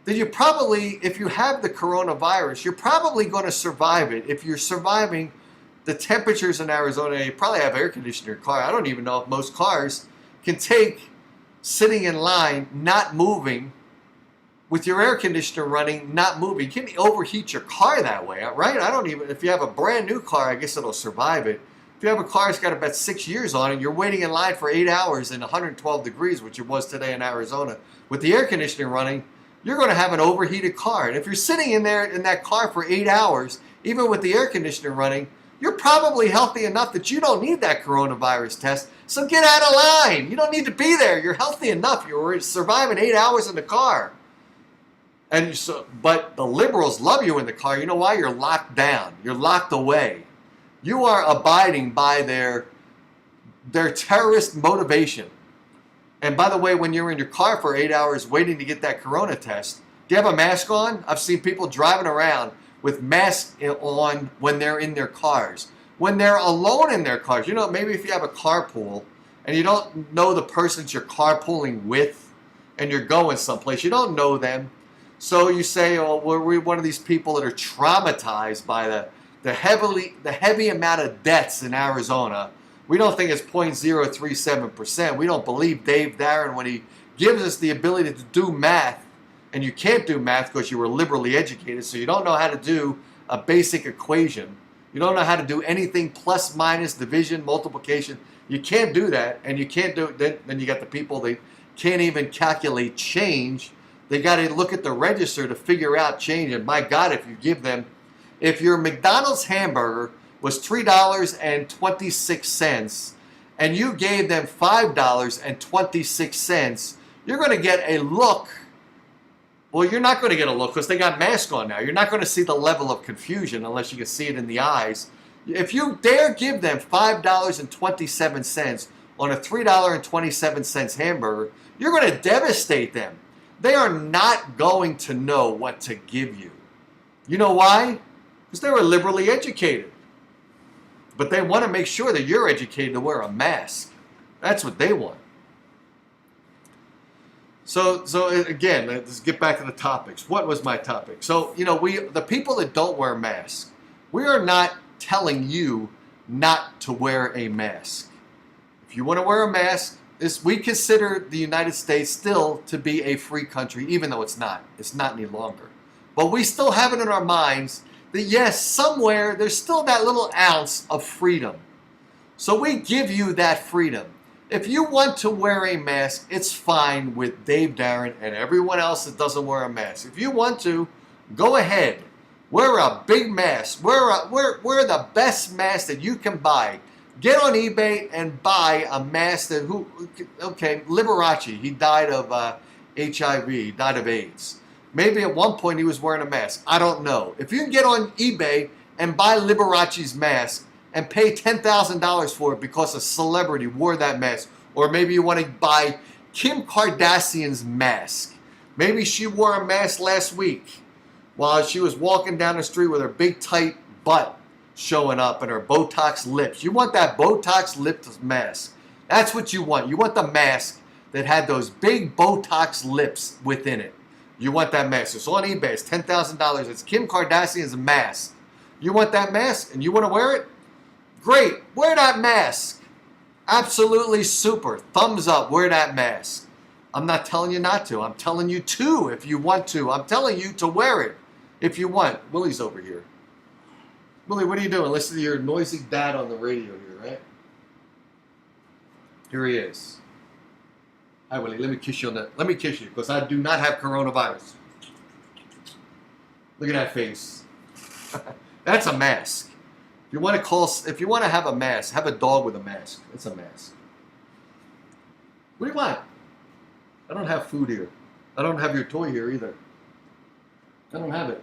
that if you have the coronavirus, you're probably going to survive it if you're surviving the temperatures in Arizona, you probably have air conditioning in your car. I don't even know if most cars can take sitting in line, not moving, with your air conditioner running, not moving. You can't overheat your car that way, right? I don't even, if you have a brand new car, I guess it'll survive it. If you have a car that's got about 6 years on it, you're waiting in line for 8 hours in 112 degrees, which it was today in Arizona, with the air conditioning running, you're going to have an overheated car. And if you're sitting in there in that car for 8 hours, even with the air conditioning running, you're probably healthy enough that you don't need that coronavirus test. So get out of line. You don't need to be there. You're healthy enough. You're surviving 8 hours in the car. And so, but the liberals love you in the car. You know why? You're locked down. You're locked away. You are abiding by their terrorist motivation. And by the way, when you're in your car for 8 hours waiting to get that corona test, do you have a mask on? I've seen people driving around with masks on when they're in their cars. When they're alone in their cars, you know, maybe if you have a carpool and you don't know the persons you're carpooling with and you're going someplace, you don't know them. So you say, oh, we're one of these people that are traumatized by the heavy amount of deaths in Arizona. We don't think it's 0.037%. We don't believe Dave Darren when he gives us the ability to do math. And you can't do math because you were liberally educated, so you don't know how to do a basic equation. You don't know how to do anything plus, minus, division, multiplication. You can't do that, and you can't do it. Then you got the people that can't even calculate change. They got to look at the register to figure out change. And my God, if your McDonald's hamburger was $3.26 and you gave them $5.26, you're going to get a look. Well, you're not going to get a look because they got masks on now. You're not going to see the level of confusion unless you can see it in the eyes. If you dare give them $5.27 on a $3.27 hamburger, you're going to devastate them. They are not going to know what to give you. You know why? Because they were liberally educated. But they want to make sure that you're educated to wear a mask. That's what they want. So again, let's get back to the topics. What was my topic? So, you know, the people that don't wear masks, we are not telling you not to wear a mask. If you want to wear a mask, we consider the United States still to be a free country, even though it's not. It's not any longer. But we still have it in our minds that yes, somewhere there's still that little ounce of freedom. So we give you that freedom. If you want to wear a mask, it's fine with Dave Darren and everyone else that doesn't wear a mask. If you want to, go ahead. Wear a big mask. Wear the best mask that you can buy. Get on eBay and buy a mask that Liberace, he died of HIV, he died of AIDS. Maybe at one point he was wearing a mask. I don't know. If you can get on eBay and buy Liberace's mask and pay $10,000 for it because a celebrity wore that mask, or maybe you want to buy Kim Kardashian's mask. Maybe she wore a mask last week while she was walking down the street with her big tight butt showing up and her Botox lips. You want that Botox lipped mask. That's what you want. You want the mask that had those big Botox lips within it. You want that mask. It's on eBay. It's $10,000. It's Kim Kardashian's mask. You want that mask and you want to wear it? Great. Wear that mask. Absolutely super. Thumbs up. Wear that mask. I'm not telling you not to. I'm telling you to if you want to. I'm telling you to wear it if you want. Willie's over here. Willie, what are you doing? Listen to your noisy dad on the radio here, right? Here he is. Hi, Willie. Let me kiss you because I do not have coronavirus. Look at that face. That's a mask. If you want to have a mask, have a dog with a mask. It's a mask. What do you want? I don't have food here. I don't have your toy here either. I don't have it.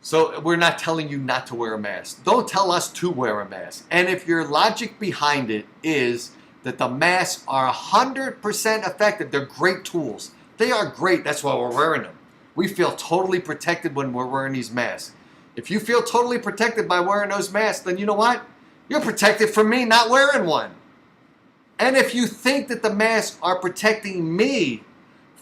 So we're not telling you not to wear a mask. Don't tell us to wear a mask. And if your logic behind it is that the masks are 100% effective, they're great tools. They are great. That's why we're wearing them. We feel totally protected when we're wearing these masks. If you feel totally protected by wearing those masks, then you know what? You're protected from me not wearing one. And if you think that the masks are protecting me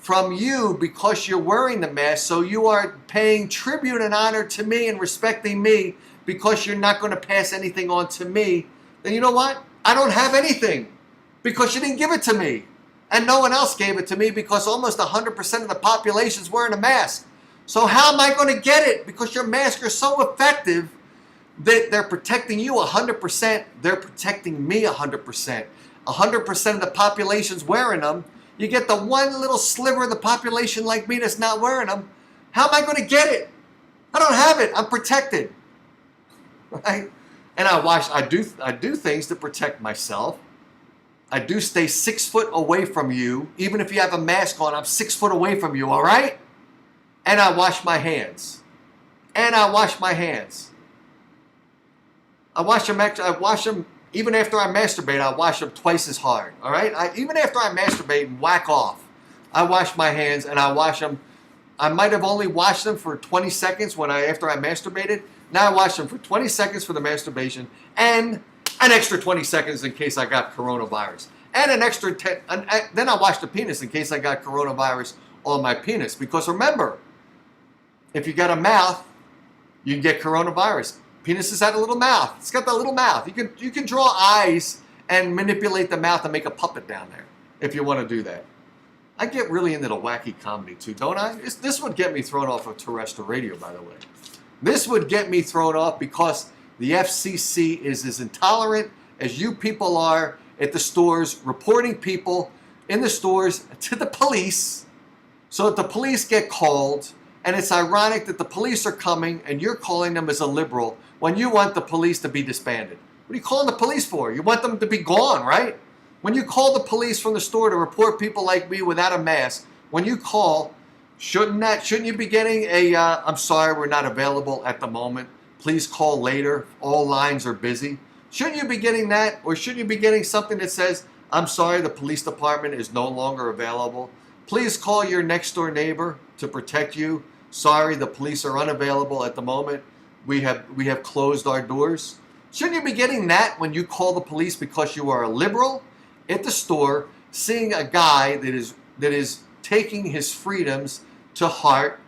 from you because you're wearing the mask, so you are paying tribute and honor to me and respecting me because you're not going to pass anything on to me, then you know what? I don't have anything because you didn't give it to me. And no one else gave it to me because almost 100% of the population is wearing a mask. So how am I going to get it? Because your masks are so effective that they're protecting you 100%. They're protecting me 100%. 100% of the population's wearing them. You get the one little sliver of the population like me that's not wearing them. How am I going to get it? I don't have it. I'm protected. Right? And I do things to protect myself. I do stay 6 foot away from you. Even if you have a mask on, I'm 6 foot away from you, all right? And I wash my hands. And I wash my hands. I wash them even after I masturbate, I wash them twice as hard, all right? Even after I masturbate and whack off, I wash my hands and I wash them. I might have only washed them for 20 seconds after I masturbated. Now I wash them for 20 seconds for the masturbation and an extra 20 seconds in case I got coronavirus. And an extra 10, then I wash the penis in case I got coronavirus on my penis. Because remember, if you got a mouth, you can get coronavirus. Penis has had a little mouth. It's got that little mouth. You can draw eyes and manipulate the mouth and make a puppet down there if you want to do that. I get really into the wacky comedy too, don't I? This would get me thrown off of terrestrial radio, by the way. This would get me thrown off because the FCC is as intolerant as you people are at the stores, reporting people in the stores to the police so that the police get called. And it's ironic that the police are coming and you're calling them as a liberal when you want the police to be disbanded. What are you calling the police for? You want them to be gone, right? When you call the police from the store to report people like me without a mask, when you call, shouldn't you be getting I'm sorry, we're not available at the moment. Please call later. All lines are busy. Shouldn't you be getting that? Or shouldn't you be getting something that says, I'm sorry, the police department is no longer available. Please call your next door neighbor to protect you. Sorry, the police are unavailable at the moment. We have closed our doors. Shouldn't you be getting that when you call the police because you are a liberal at the store, seeing a guy that is taking his freedoms to heart,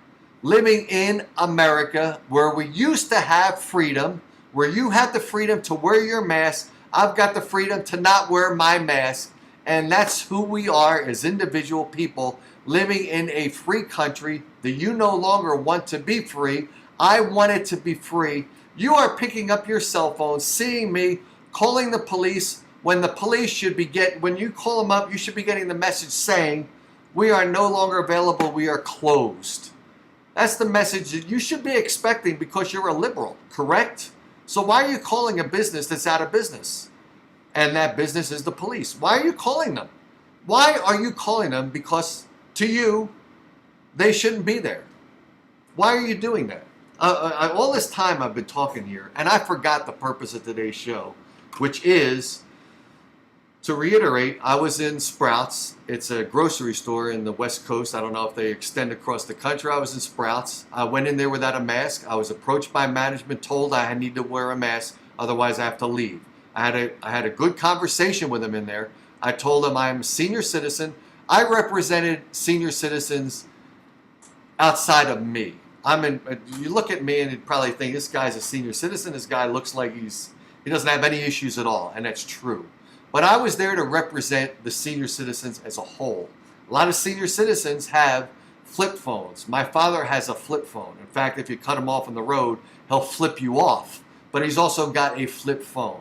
living in America where we used to have freedom, where you had the freedom to wear your mask. I've got the freedom to not wear my mask. And that's who we are as individual people living in a free country that you no longer want to be free. I want it to be free. You are picking up your cell phone, seeing me, calling the police when the police should be when you call them up, you should be getting the message saying, we are no longer available, we are closed. That's the message that you should be expecting because you're a liberal, correct? So why are you calling a business that's out of business? And that business is the police. Why are you calling them? Why are you calling them? Because to you, they shouldn't be there. Why are you doing that? All this time I've been talking here, and I forgot the purpose of today's show, which is to reiterate, I was in Sprouts. It's a grocery store in the West Coast. I don't know if they extend across the country. I was in Sprouts. I went in there without a mask. I was approached by management, told I need to wear a mask, otherwise I have to leave. I had a good conversation with them in there. I told them I'm a senior citizen. I represented senior citizens outside of me. You look at me and you'd probably think this guy's a senior citizen. This guy looks like he doesn't have any issues at all, and that's true. But I was there to represent the senior citizens as a whole. A lot of senior citizens have flip phones. My father has a flip phone. In fact, if you cut him off on the road, he'll flip you off. But he's also got a flip phone.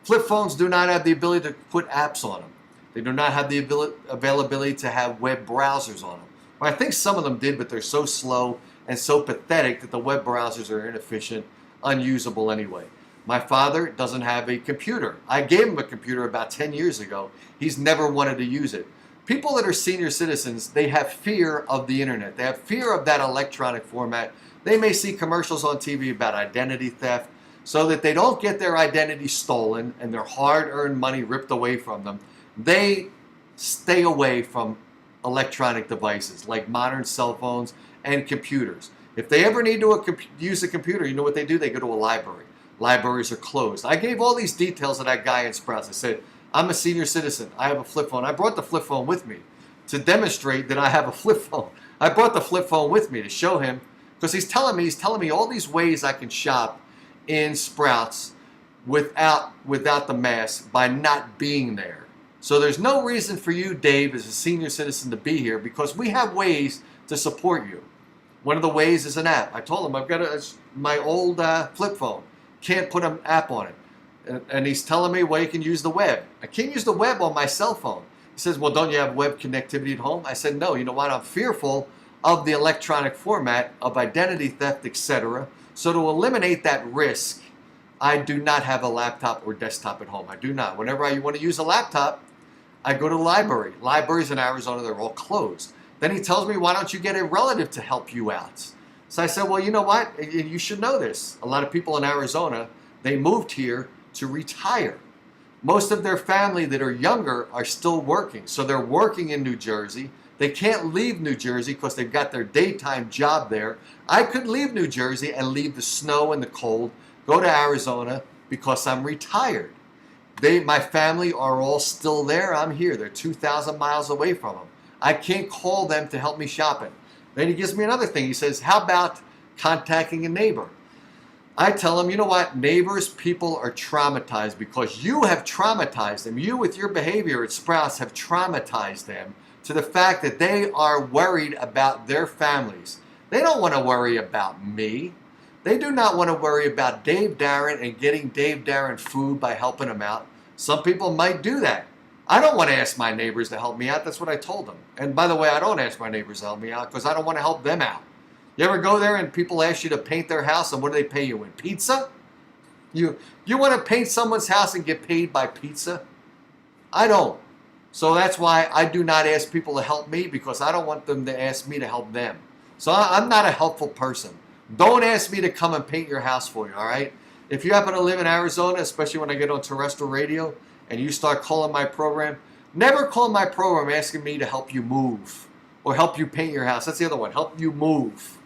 Flip phones do not have the ability to put apps on them. They do not have the availability to have web browsers on them. Well, I think some of them did, but they're so slow and so pathetic that the web browsers are inefficient, unusable anyway. My father doesn't have a computer. I gave him a computer about 10 years ago. He's never wanted to use it. People that are senior citizens, they have fear of the internet. They have fear of that electronic format. They may see commercials on TV about identity theft so that they don't get their identity stolen and their hard-earned money ripped away from them. They stay away from electronic devices like modern cell phones and computers. If they ever need to use a computer, you know what they do? They go to a library. Libraries are closed. I gave all these details to that guy in Sprouts. I said, I'm a senior citizen. I have a flip phone. I brought the flip phone with me to demonstrate that I have a flip phone. I brought the flip phone with me to show him, because he's telling me all these ways I can shop in Sprouts without the mask by not being there. So there's no reason for you, Dave, as a senior citizen to be here, because we have ways to support you. One of the ways is an app. I told him I've got my old flip phone. Can't put an app on it. And he's telling me, well, you can use the web. I can't use the web on my cell phone. He says, well, don't you have web connectivity at home? I said, no. You know what? I'm fearful of the electronic format, of identity theft, etc. So to eliminate that risk, I do not have a laptop or desktop at home. I do not. Whenever I want to use a laptop, I go to the library. Libraries in Arizona, they're all closed. Then he tells me, why don't you get a relative to help you out? So I said, well, you know what? You should know this. A lot of people in Arizona, they moved here to retire. Most of their family that are younger are still working. So they're working in New Jersey. They can't leave New Jersey because they've got their daytime job there. I could leave New Jersey and leave the snow and the cold, go to Arizona because I'm retired. My family are all still there. I'm here. They're 2,000 miles away from them. I can't call them to help me shopping. Then he gives me another thing. He says, how about contacting a neighbor? I tell him, you know what? Neighbors, people are traumatized because you have traumatized them. You, with your behavior at Sprouts, have traumatized them to the fact that they are worried about their families. They don't want to worry about me. They do not want to worry about Dave Darren and getting Dave Darren food by helping him out. Some people might do that. I don't want to ask my neighbors to help me out. That's what I told them. And by the way, I don't ask my neighbors to help me out because I don't want to help them out. You ever go there and people ask you to paint their house, and what do they pay you in? Pizza? You want to paint someone's house and get paid by pizza? I don't. So that's why I do not ask people to help me, because I don't want them to ask me to help them. So I'm not a helpful person. Don't ask me to come and paint your house for you, all right? If you happen to live in Arizona, especially when I get on terrestrial radio, and you start calling my program, never call my program asking me to help you move or help you paint your house. That's the other one, help you move.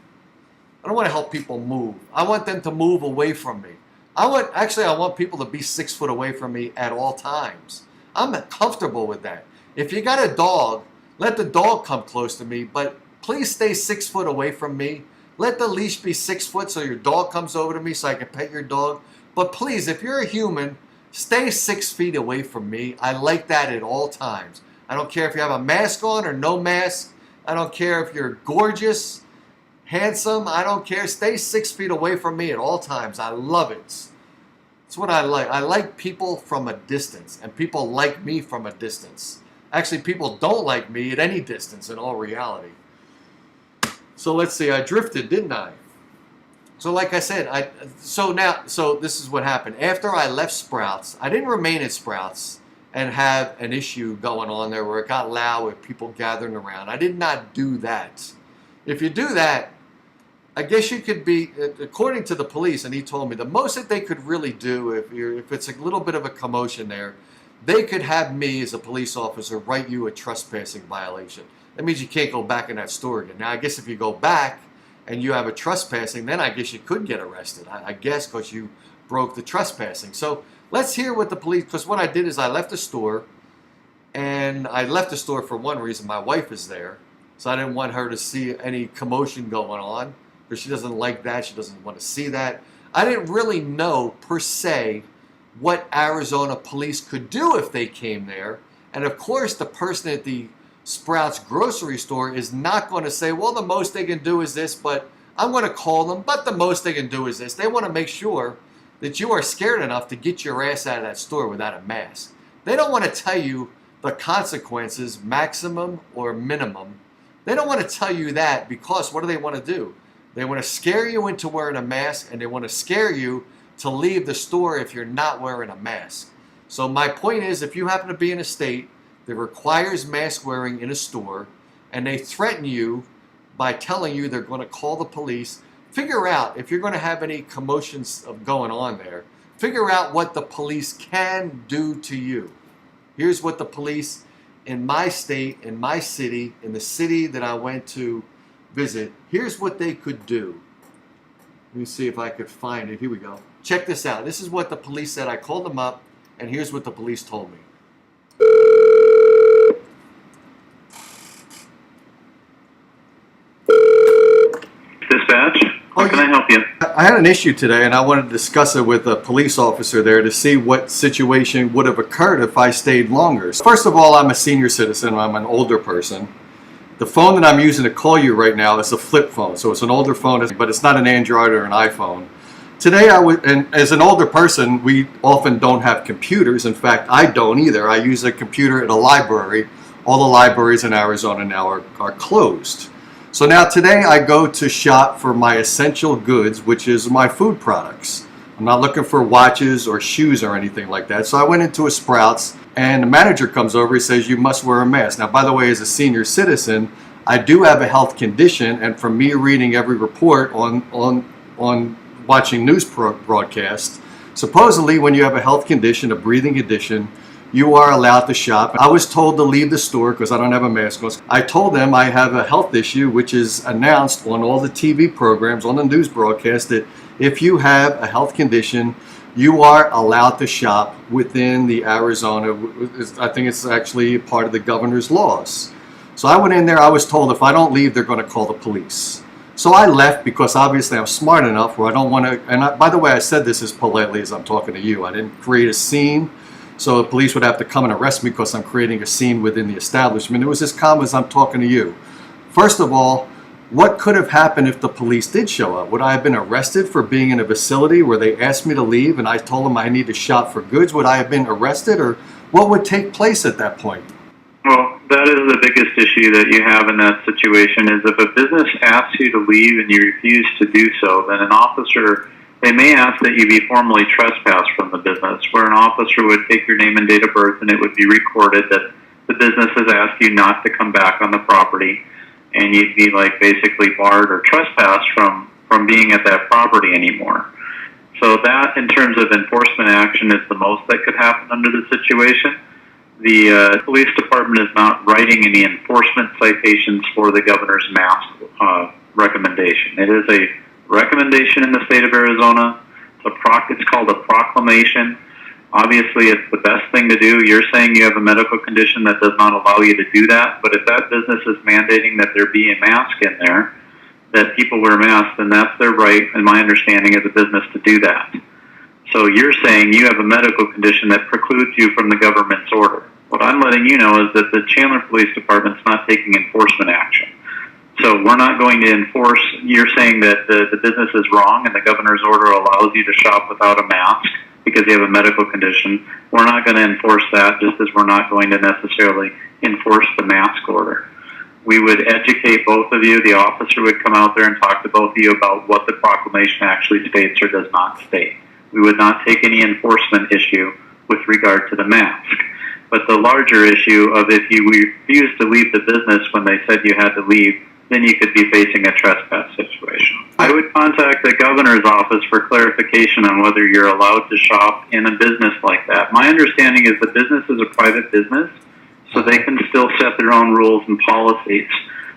I don't want to help people move. I want them to move away from me. I want people to be 6 foot away from me at all times. I'm comfortable with that. If you got a dog, let the dog come close to me, but please stay 6 foot away from me. Let the leash be 6 foot so your dog comes over to me so I can pet your dog. But please, if you're a human, stay 6 feet away from me. I like that at all times. I don't care if you have a mask on or no mask. I don't care if you're gorgeous, handsome. I don't care. Stay 6 feet away from me at all times. I love it. It's what I like. I like people from a distance, and people like me from a distance. Actually, people don't like me at any distance in all reality. So let's see. I drifted, didn't I? So like I said, so this is what happened. After I left Sprouts, I didn't remain at Sprouts and have an issue going on there where it got loud with people gathering around. I did not do that. If you do that, I guess you could be, according to the police, and he told me, the most that they could really do, if it's a little bit of a commotion there, they could have me as a police officer write you a trespassing violation. That means you can't go back in that store again. Now, I guess if you go back and you have a trespassing, then I guess you could get arrested. I guess because you broke the trespassing. So let's hear what the police, because what I did is I left the store, and I left the store for one reason. My wife is there, so I didn't want her to see any commotion going on, because she doesn't like that. She doesn't want to see that. I didn't really know, per se, what Arizona police could do if they came there. And of course, the person at the Sprouts grocery store is not going to say, well, the most they can do is this, but I'm going to call them, but the most they can do is this. They want to make sure that you are scared enough to get your ass out of that store without a mask. They don't want to tell you the consequences, maximum or minimum. They don't want to tell you that, because what do they want to do? They want to scare you into wearing a mask, and they want to scare you to leave the store if you're not wearing a mask. So my point is, if you happen to be in a state that requires mask wearing in a store, and they threaten you by telling you they're going to call the police, figure out, if you're going to have any commotions of going on there, figure out what the police can do to you. Here's what the police in my state, in my city, in the city that I went to visit, here's what they could do. Let me see if I could find it. Here we go. Check this out. This is what the police said. I called them up, and here's what the police told me. How can I help you? I had an issue today, and I wanted to discuss it with a police officer there to see what situation would have occurred if I stayed longer. First of all, I'm a senior citizen. I'm an older person. The phone that I'm using to call you right now is a flip phone, so it's an older phone, but it's not an Android or an iPhone. Today, and as an older person, we often don't have computers. In fact, I don't either. I use a computer at a library. All the libraries in Arizona now are closed. So now today I go to shop for my essential goods, which is my food products. I'm not looking for watches or shoes or anything like that. So I went into a Sprouts, and the manager comes over. He says, "You must wear a mask." Now, by the way, as a senior citizen, I do have a health condition, and from me reading every report on watching news broadcasts, supposedly when you have a health condition, a breathing condition, you are allowed to shop. I was told to leave the store because I don't have a mask on. I told them I have a health issue, which is announced on all the TV programs, on the news broadcast, that if you have a health condition, you are allowed to shop within the Arizona. I think it's actually part of the governor's laws. So I went in there. I was told if I don't leave, they're going to call the police. So I left because obviously I'm smart enough where I don't want to. And by the way, I said this as politely as I'm talking to you. I didn't create a scene. So the police would have to come and arrest me because I'm creating a scene within the establishment. It was as calm as I'm talking to you. First of all, what could have happened if the police did show up? Would I have been arrested for being in a facility where they asked me to leave and I told them I need to shop for goods? Would I have been arrested, or what would take place at that point? Well, that is the biggest issue that you have in that situation is if a business asks you to leave and you refuse to do so, then an officer, they may ask that you be formally trespassed from the business, where an officer would take your name and date of birth and it would be recorded that the business has asked you not to come back on the property, and you'd be like basically barred or trespassed from being at that property anymore. So that, in terms of enforcement action, is the most that could happen under the situation. The police department is not writing any enforcement citations for the governor's mask recommendation. It is a recommendation in the state of Arizona. It's called a proclamation. Obviously, it's the best thing to do. You're saying you have a medical condition that does not allow you to do that, but if that business is mandating that there be a mask in there, that people wear masks, then that's their right, and my understanding as a business, to do that. So you're saying you have a medical condition that precludes you from the government's order. What I'm letting you know is that the Chandler Police Department's not taking enforcement action. So we're not going to enforce. You're saying that the business is wrong and the governor's order allows you to shop without a mask because you have a medical condition. We're not going to enforce that, just as we're not going to necessarily enforce the mask order. We would educate both of you. The officer would come out there and talk to both of you about what the proclamation actually states or does not state. We would not take any enforcement issue with regard to the mask. But the larger issue of if you refuse to leave the business when they said you had to leave, then you could be facing a trespass situation. I would contact the governor's office for clarification on whether you're allowed to shop in a business like that. My understanding is the business is a private business, so they can still set their own rules and policies.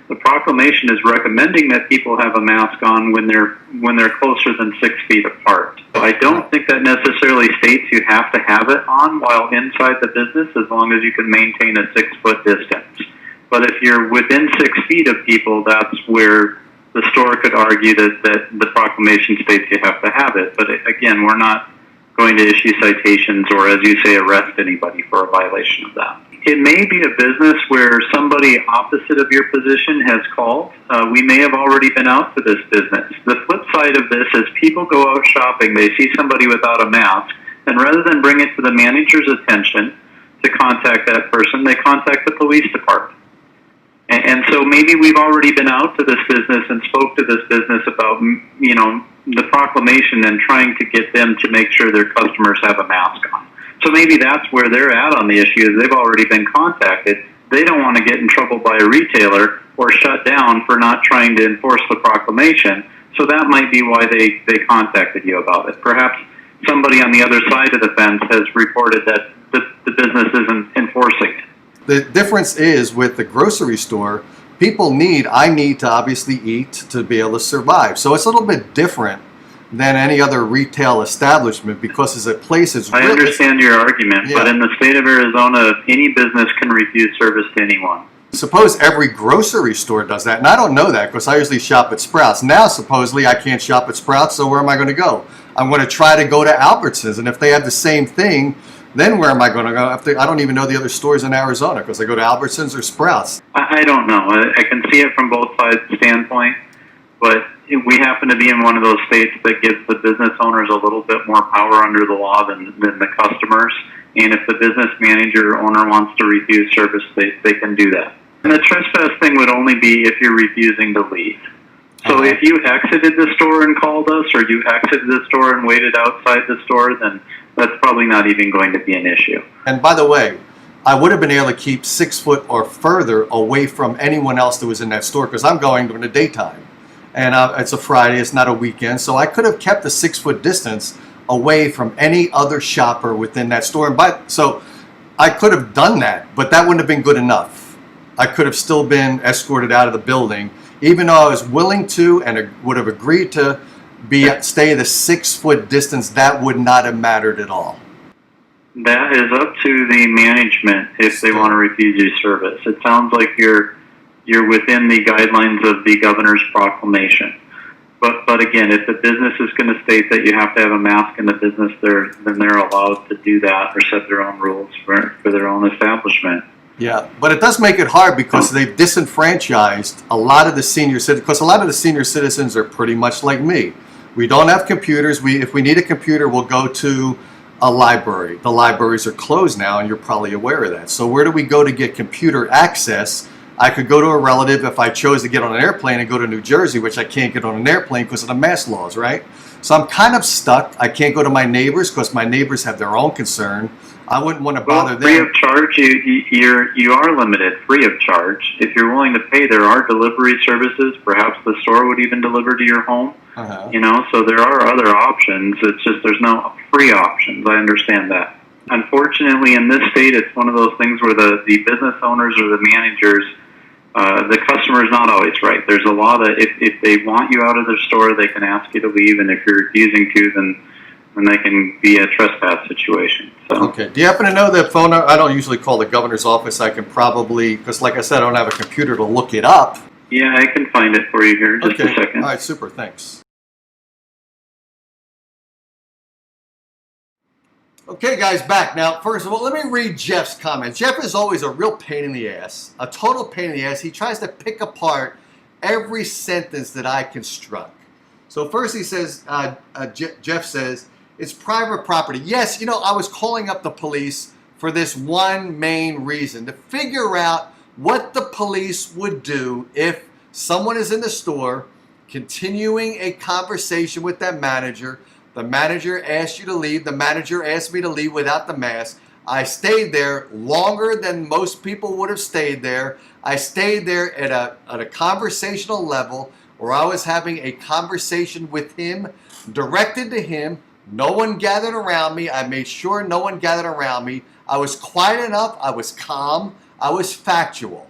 The proclamation is recommending that people have a mask on when they're closer than 6 feet apart. I don't think that necessarily states you have to have it on while inside the business, as long as you can maintain a 6-foot distance. But if you're within 6 feet of people, that's where the store could argue that the proclamation states you have to have it. But again, we're not going to issue citations or, as you say, arrest anybody for a violation of that. It may be a business where somebody opposite of your position has called. We may have already been out to this business. The flip side of this is people go out shopping, they see somebody without a mask, and rather than bring it to the manager's attention to contact that person, they contact the police department. And so maybe we've already been out to this business and spoke to this business about, the proclamation and trying to get them to make sure their customers have a mask on. So maybe that's where they're at on the issue, is they've already been contacted. They don't want to get in trouble by a retailer or shut down for not trying to enforce the proclamation. So that might be why they contacted you about it. Perhaps somebody on the other side of the fence has reported that the business isn't enforcing it. The difference is with the grocery store, I need to obviously eat to be able to survive. So it's a little bit different than any other retail establishment because it's a place that's I understand your argument, yeah. But in the state of Arizona, any business can refuse service to anyone. suppose every grocery store does that. And I don't know that because I usually shop at Sprouts. Now, supposedly, I can't shop at Sprouts, so where am I going to go? I'm going to try to go to Albertsons. And if they have the same thing, then where am I going to go? I don't even know the other stores in Arizona because I go to Albertsons or Sprouts. I don't know. I can see it from both sides' standpoint, but we happen to be in one of those states that gives the business owners a little bit more power under the law than the customers. And if the business manager or owner wants to refuse service, they can do that. And the trespass thing would only be if you're refusing to leave. So if you exited the store and called us, or you exited the store and waited outside the store, then that's probably not even going to be an issue. And by the way, I would have been able to keep 6 foot or further away from anyone else that was in that store because I'm going during the daytime. And it's a Friday, it's not a weekend, so I could have kept a 6 foot distance away from any other shopper within that store. So I could have done that, but that wouldn't have been good enough. I could have still been escorted out of the building, even though I was willing to and would have agreed to stay at a 6 foot distance. That would not have mattered at all. That is up to the management if they want to refuse you service. It sounds like you're within the guidelines of the governor's proclamation. But again, if the business is going to state that you have to have a mask in the business, then they're allowed to do that or set their own rules for their own establishment. Yeah, but it does make it hard because they've disenfranchised a lot of the senior citizens, because a lot of the senior citizens are pretty much like me. We don't have computers. If we need a computer, we'll go to a library. The libraries are closed now, and you're probably aware of that. So where do we go to get computer access? I could go to a relative if I chose to get on an airplane and go to New Jersey, which I can't get on an airplane because of the mask laws, right? So I'm kind of stuck. I can't go to my neighbors because my neighbors have their own concern. I wouldn't want to bother them. Free of charge, you are limited free of charge. If you're willing to pay, there are delivery services. Perhaps the store would even deliver to your home. So there are other options. It's just there's no free options. I understand that. Unfortunately, in this state, it's one of those things where the business owners or the managers, the customer is not always right. There's a law that if they want you out of their store, they can ask you to leave, and if you're refusing to, then they can be a trespass situation. So. Okay. Do you happen to know the phone number? I don't usually call the governor's office. I can probably, because like I said, I don't have a computer to look it up. Yeah, I can find it for you here. Just a second. All right, super. Thanks. Okay, guys, back. Now, first of all, let me read Jeff's comment. Jeff is always a real pain in the ass, a total pain in the ass. He tries to pick apart every sentence that I construct. So first he says, Jeff says, it's private property. Yes, I was calling up the police for this one main reason, to figure out what the police would do if someone is in the store continuing a conversation with that manager. The manager asked you to leave. The manager asked me to leave without the mask. I stayed there longer than most people would have stayed there. I stayed there at a conversational level where I was having a conversation with him, directed to him. No one gathered around me. I made sure no one gathered around me. I was quiet enough. I was calm. I was factual.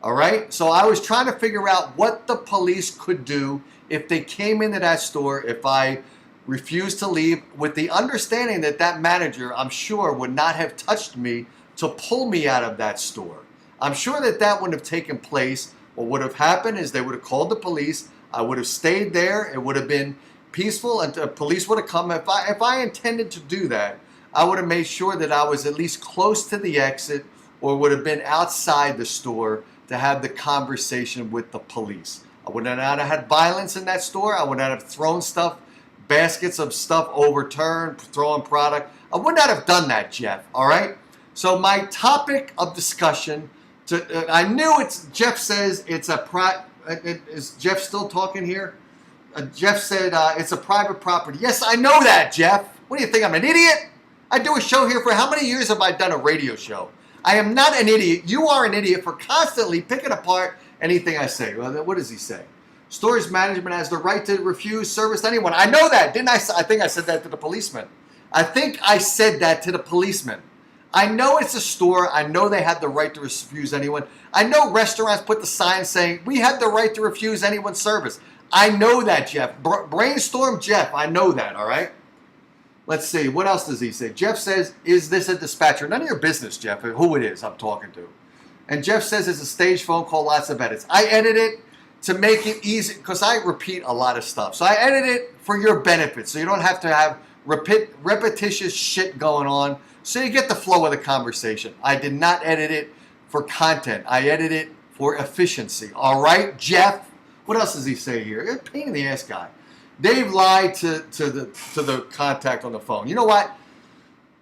All right? So I was trying to figure out what the police could do if they came into that store, if I refused to leave, with the understanding that that manager, I'm sure, would not have touched me to pull me out of that store. I'm sure that wouldn't have taken place. What would have happened is they would have called the police. I would have stayed there. It would have been peaceful, and the police would have come. If I intended to do that, I would have made sure that I was at least close to the exit or would have been outside the store to have the conversation with the police. I would not have had violence in that store. I would not have thrown stuff, baskets of stuff overturned, throwing product. I would not have done that, Jeff, all right? So my topic of discussion, I knew Jeff says it's is Jeff still talking here? Jeff said it's a private property. Yes, I know that, Jeff. What do you think, I'm an idiot? I do a show here. For how many years have I done a radio show? I am not an idiot. You are an idiot for constantly picking apart anything I say. Well, what does he say? Stores management has the right to refuse service to anyone. I know that, didn't I? I think I said that to the policeman. I think I said that to the policeman. I know it's a store. I know they have the right to refuse anyone. I know restaurants put the sign saying, we have the right to refuse anyone's service. I know that, Jeff. Brainstorm Jeff. I know that, all right? Let's see. What else does he say? Jeff says, is this a dispatcher? None of your business, Jeff, who it is I'm talking to. And Jeff says it's a staged phone call, lots of edits. I edit it to make it easy because I repeat a lot of stuff. So I edit it for your benefit so you don't have to have repetitious shit going on. So you get the flow of the conversation. I did not edit it for content. I edit it for efficiency. All right, Jeff? What else does he say here? You're a pain in the ass guy. Dave lied to the contact on the phone. You know what?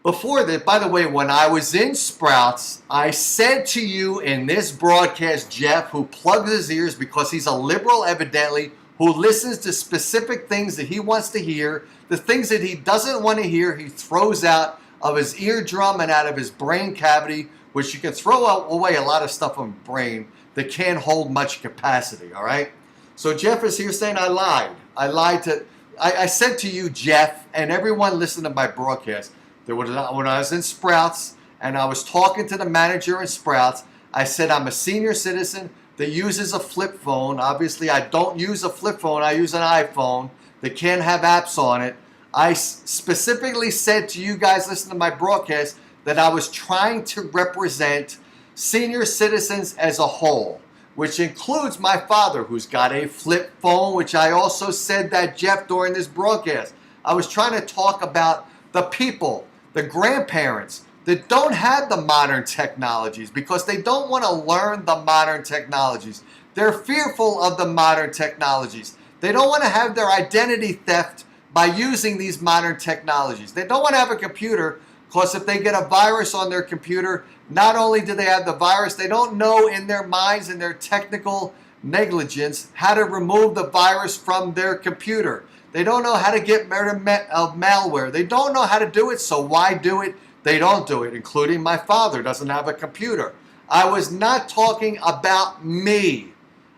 Before that, by the way, when I was in Sprouts, I said to you in this broadcast, Jeff, who plugs his ears because he's a liberal, evidently, who listens to specific things that he wants to hear, the things that he doesn't want to hear, he throws out of his eardrum and out of his brain cavity, which you can throw away a lot of stuff from the brain that can't hold much capacity, all right? So Jeff is here saying I lied. I said to you, Jeff, and everyone listening to my broadcast, that when I was in Sprouts and I was talking to the manager in Sprouts, I said I'm a senior citizen that uses a flip phone. Obviously, I don't use a flip phone. I use an iPhone that can't have apps on it. I specifically said to you guys listening to my broadcast that I was trying to represent senior citizens as a whole, which includes my father, who's got a flip phone, which I also said that, Jeff, during this broadcast. I was trying to talk about the people, the grandparents that don't have the modern technologies because they don't want to learn the modern technologies. They're fearful of the modern technologies. They don't want to have their identity theft by using these modern technologies. They don't want to have a computer because if they get a virus on their computer, not only do they have the virus, they don't know in their minds and their technical negligence how to remove the virus from their computer. They don't know how to get rid of malware. They don't know how to do it, so why do it? They don't do it, including my father doesn't have a computer. I was not talking about me.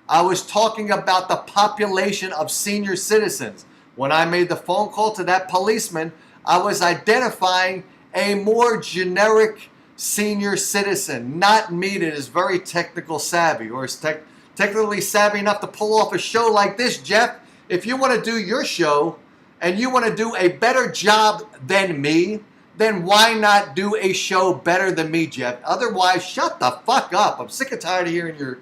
I was talking about the population of senior citizens. When I made the phone call to that policeman, I was identifying a more generic senior citizen, not me that is very technical savvy or is technically savvy enough to pull off a show like this, Jeff. If you want to do your show and you want to do a better job than me, then why not do a show better than me, Jeff? Otherwise, shut the fuck up. I'm sick and tired of hearing you're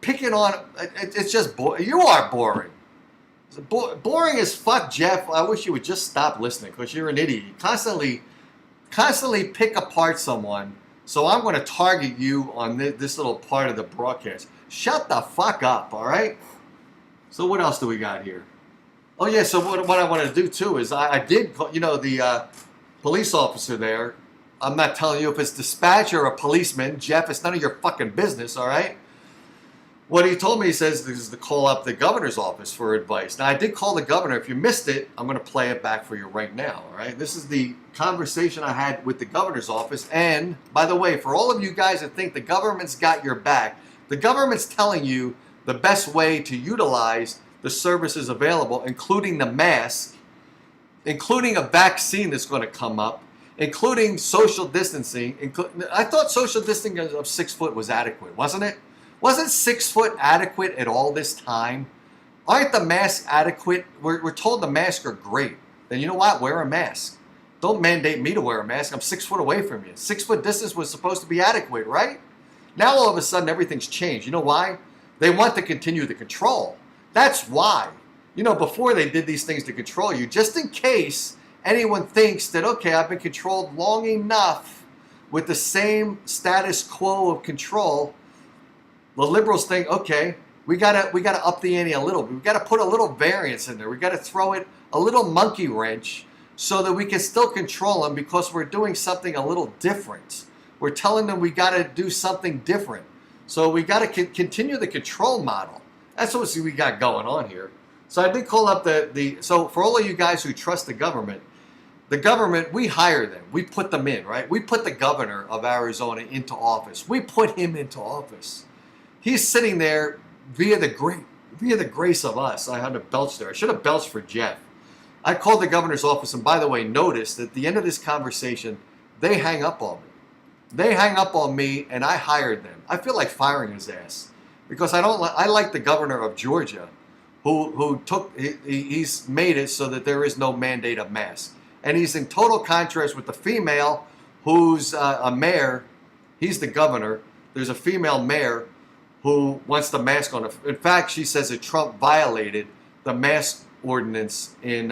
picking on. It's just you are boring. Boring as fuck, Jeff. I wish you would just stop listening because you're an idiot. You constantly pick apart someone. So I'm going to target you on this little part of the broadcast. Shut the fuck up, all right? So what else do we got here? Oh yeah, so what I wanted to do too is I did, the police officer there. I'm not telling you if it's dispatch or a policeman, Jeff. It's none of your fucking business, all right? What he told me, he says, is to call up the governor's office for advice. Now I did call the governor. If you missed it, I'm going to play it back for you right now, all right? This is the conversation I had with the governor's office. And by the way, for all of you guys that think the government's got your back, the government's telling you the best way to utilize the services available, including the mask, including a vaccine that's going to come up, including social distancing. I thought social distancing of 6 foot was adequate, wasn't it? Wasn't 6 foot adequate at all this time? Aren't the masks adequate? We're told the masks are great. Then you know what? Wear a mask. Don't mandate me to wear a mask. I'm 6 foot away from you. 6 foot distance was supposed to be adequate, right? Now all of a sudden everything's changed. You know why? They want to continue the control. That's why. Before they did these things to control you, just in case anyone thinks that, okay, I've been controlled long enough with the same status quo of control, the liberals think, okay, we gotta up the ante a little bit. We gotta put a little variance in there. We gotta throw it a little monkey wrench so that we can still control them because we're doing something a little different. We're telling them we gotta do something different. So we gotta continue the control model. That's what we got going on here. So I did call up so for all of you guys who trust the government, we hire them. We put them in, right? We put the governor of Arizona into office. We put him into office. He's sitting there via the grace of us. I had to belch there. I should have belched for Jeff. I called the governor's office, and by the way, notice that at the end of this conversation, they hang up on me. They hang up on me, and I hired them. I feel like firing his ass because I like the governor of Georgia, he's made it so that there is no mandate of masks, and he's in total contrast with the female who's a mayor. He's the governor. there's a female mayor who wants the mask on. In fact, she says that Trump violated the mask ordinance in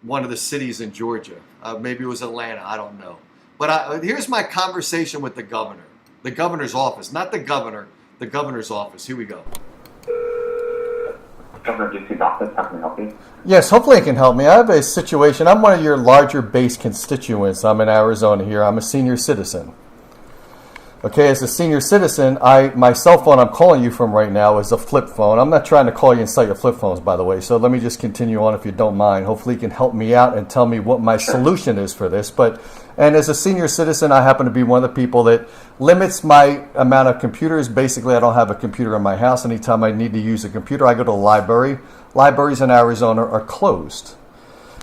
one of the cities in Georgia. Maybe it was Atlanta. I don't know. But here's my conversation with the governor. The governor's office. Not the governor. The governor's office. Here we go. Governor Ducey's office, how can we help you? Yes, hopefully it can help me. I have a situation. I'm one of your larger base constituents. I'm in Arizona here. I'm a senior citizen. Okay, as a senior citizen, my cell phone I'm calling you from right now is a flip phone. I'm not trying to call you and sell your flip phones, by the way. So let me just continue on if you don't mind. Hopefully you can help me out and tell me what my solution is for this. And as a senior citizen, I happen to be one of the people that limits my amount of computers. Basically, I don't have a computer in my house. Anytime I need to use a computer, I go to the library. Libraries in Arizona are closed.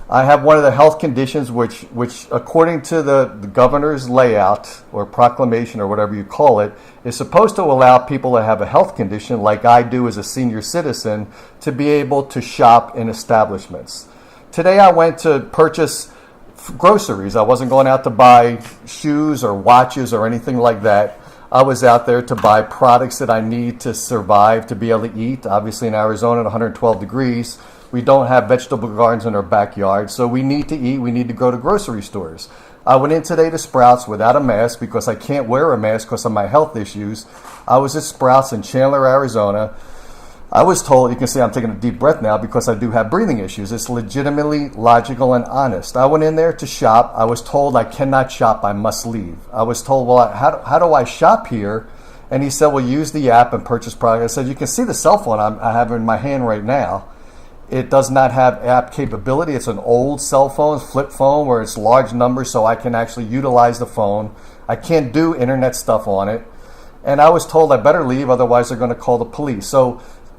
I have one of the health conditions which according to the governor's layout or proclamation or whatever you call it, is supposed to allow people that have a health condition like I do as a senior citizen to be able to shop in establishments. Today I went to purchase groceries. I wasn't going out to buy shoes or watches or anything like that. I was out there to buy products that I need to survive, to be able to eat. Obviously in Arizona at 112 degrees, we don't have vegetable gardens in our backyard, so we need to eat. We need to go to grocery stores. I went in today to Sprouts without a mask because I can't wear a mask because of my health issues. I was at Sprouts in Chandler, Arizona. I was told, you can see I'm taking a deep breath now because I do have breathing issues. It's legitimately logical and honest. I went in there to shop. I was told I cannot shop. I must leave. I was told, well, how do I shop here? And he said, well, use the app and purchase product. I said, you can see the cell phone I have in my hand right now. It does not have app capability. It's an old cell phone, flip phone, where it's large numbers so I can actually utilize the phone. I can't do internet stuff on it. And I was told I better leave, otherwise they're going to call the police. So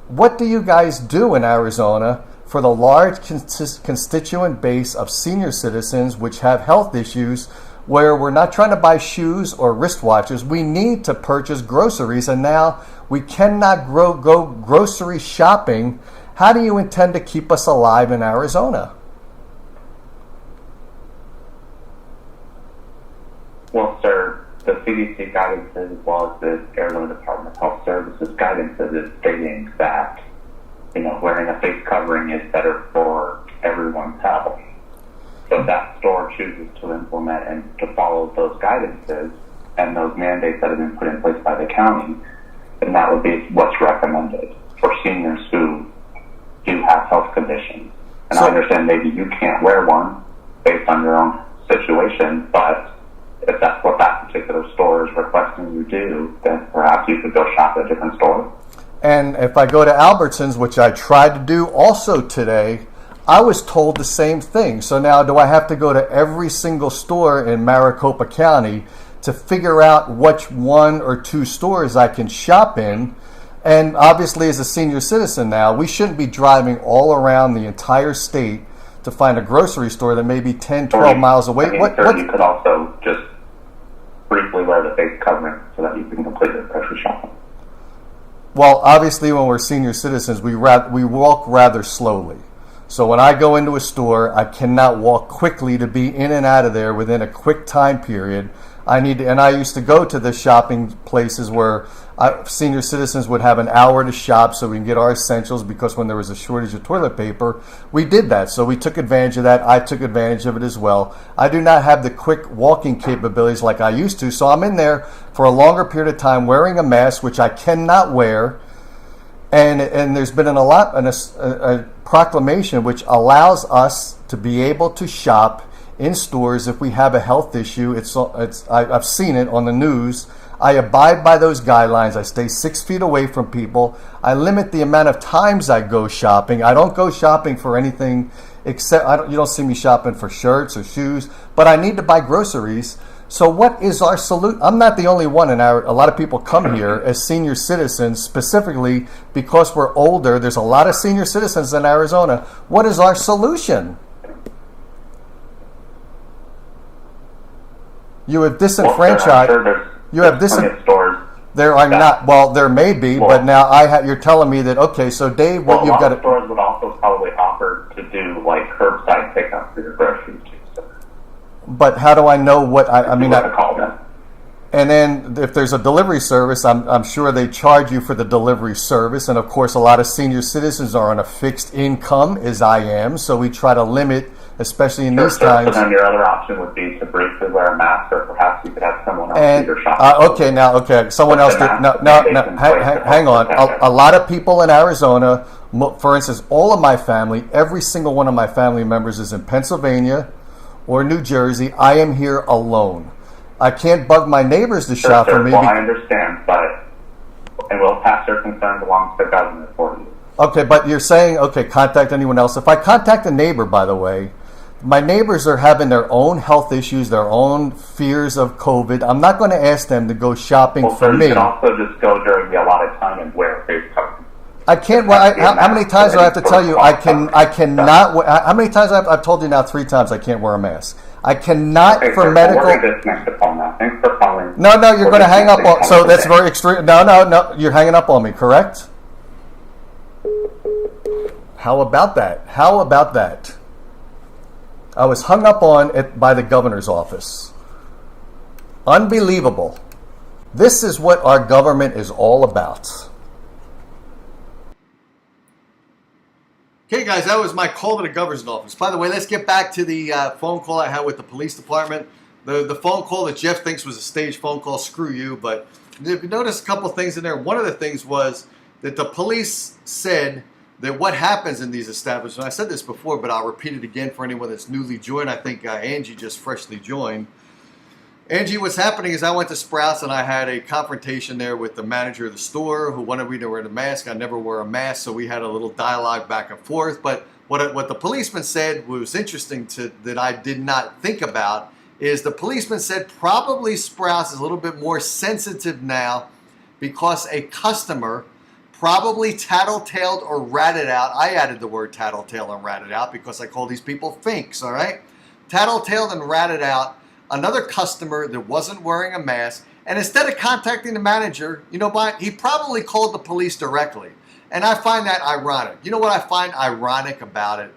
what do you guys do in Arizona for the large constituent base of senior citizens which have health issues where we're not trying to buy shoes or wristwatches? We need to purchase groceries, and now we cannot go grocery shopping. How do you intend to keep us alive in Arizona? Well, sir, the CDC guidance as well as the Arizona Department of Health Services guidance is stating that, wearing a face covering is better for everyone's health. So if that store chooses to implement and to follow those guidances and those mandates that have been put in place by the county, then that would be what's recommended for seniors who do have health conditions. And I understand maybe you can't wear one based on your own situation, but if that's what that particular store is requesting you do, then perhaps you could go shop at a different store. And if I go to Albertsons, which I tried to do also today, I was told the same thing. So now do I have to go to every single store in Maricopa County to figure out which one or two stores I can shop in? And obviously, as a senior citizen now, we shouldn't be driving all around the entire state to find a grocery store that may be 10, 12 miles away. Sir, you could also just briefly wear the face covering so that you can complete your grocery shopping. Well, obviously, when we're senior citizens, we walk rather slowly. So when I go into a store, I cannot walk quickly to be in and out of there within a quick time period. I used to go to the shopping places where senior citizens would have an hour to shop so we can get our essentials, because when there was a shortage of toilet paper, we did that. So we took advantage of that. I took advantage of it as well. I do not have the quick walking capabilities like I used to, so I'm in there for a longer period of time wearing a mask, which I cannot wear. And there's been a proclamation which allows us to be able to shop in stores if we have a health issue. I've seen it on the news. I abide by those guidelines. I stay 6 feet away from people. I limit the amount of times I go shopping. I don't go shopping for anything except, you don't see me shopping for shirts or shoes, but I need to buy groceries. So what is our solution? I'm not the only one a lot of people come here as senior citizens, specifically because we're older. There's a lot of senior citizens in Arizona. What is our solution? You have disenfranchised. You have stores. There are not. Well, there may be, but now you're telling me that, okay, so Dave, what you've got to. Stores would also probably offer to do like curbside pickup for your groceries too. So. But how do I know what I mean? To call them. And then if there's a delivery service, I'm sure they charge you for the delivery service. And of course, a lot of senior citizens are on a fixed income, as I am. So we try to limit, especially in these times. So then your other option would be to briefly wear a mask, or perhaps you could have someone else do your shopping. Okay, someone else did. Hang on. A lot of people in Arizona, for instance, all of my family, every single one of my family members is in Pennsylvania or New Jersey. I am here alone. I can't bug my neighbors to shop for me. Well, I understand, and we'll pass your concerns along to the government for you. Okay, but you're saying, contact anyone else. If I contact a neighbor, by the way, my neighbors are having their own health issues, their own fears of COVID. I'm not going to ask them to go shopping for me. You can also just go during the allotted time and wear a face covering. I can't. How many times do I have to tell you? I cannot. How many times I've told you now? 3 times I can't wear a mask. I cannot for medical. Thanks for calling. No, you're going to hang up on. So that's very extreme. No, you're hanging up on me. Correct? How about that? I was hung up on by the governor's office. Unbelievable. This is what our government is all about. Okay, guys, that was my call to the governor's office. By the way, let's get back to the phone call I had with the police department. The phone call that Jeff thinks was a staged phone call, screw you. But if you notice a couple things in there, one of the things was that the police said that what happens in these establishments, I said this before, but I'll repeat it again for anyone that's newly joined. I think Angie just freshly joined. Angie, what's happening is I went to Sprouts and I had a confrontation there with the manager of the store who wanted me to wear the mask. I never wear a mask, so we had a little dialogue back and forth. But what the policeman said was interesting that I did not think about is the policeman said probably Sprouts is a little bit more sensitive now because a customer probably tattletaled or ratted out. I added the word tattletale and ratted out because I call these people finks, all right? Tattletaled and ratted out another customer that wasn't wearing a mask, and instead of contacting the manager, you know what? He probably called the police directly. And I find that ironic. You know what I find ironic about it?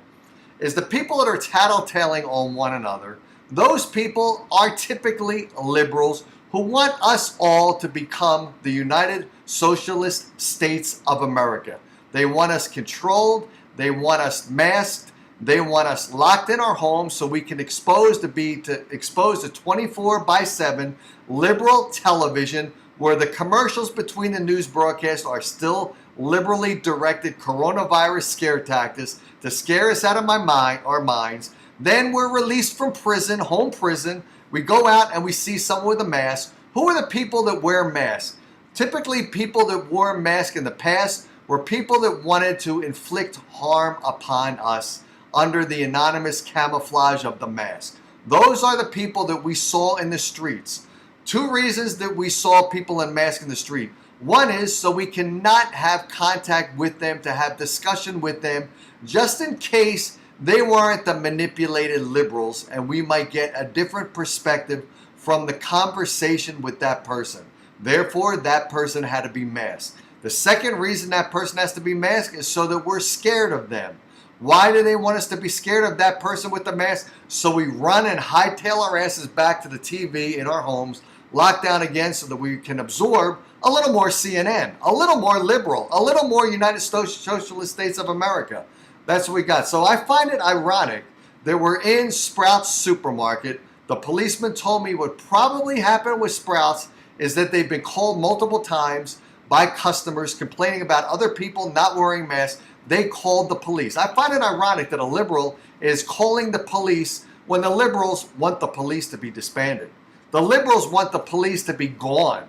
Is the people that are tattletaling on one another, those people are typically liberals who want us all to become the United Socialist States of America. They want us controlled, they want us masked, they want us locked in our homes so we can expose to 24/7 liberal television where the commercials between the news broadcasts are still liberally directed coronavirus scare tactics to scare us out of our minds. Then we're released from prison, home prison. We go out and we see someone with a mask. Who are the people that wear masks? Typically, people that wore masks in the past were people that wanted to inflict harm upon us under the anonymous camouflage of the mask. Those are the people that we saw in the streets. 2 reasons that we saw people in masks in the street. One is so we cannot have contact with them, to have discussion with them, just in case they weren't the manipulated liberals and we might get a different perspective from the conversation with that person. Therefore, that person had to be masked. The second reason that person has to be masked is so that we're scared of them. Why do they want us to be scared of that person with the mask? So we run and hightail our asses back to the TV in our homes, lock down again so that we can absorb a little more CNN, a little more liberal, a little more United Socialist States of America. That's what we got. So I find it ironic that we're in Sprouts supermarket. The policeman told me what probably happened with Sprouts is that they've been called multiple times by customers complaining about other people not wearing masks. They called the police. I find it ironic that a liberal is calling the police when the liberals want the police to be disbanded. The liberals want the police to be gone.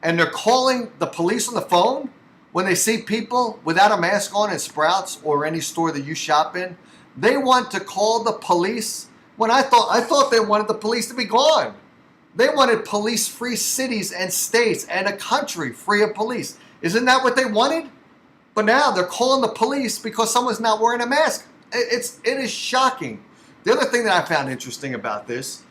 And they're calling the police on the phone when they see people without a mask on in Sprouts or any store that you shop in. They want to call the police when I thought they wanted the police to be gone. They wanted police-free cities and states and a country free of police. Isn't that what they wanted? But now they're calling the police because someone's not wearing a mask. It is shocking. The other thing that I found interesting about this,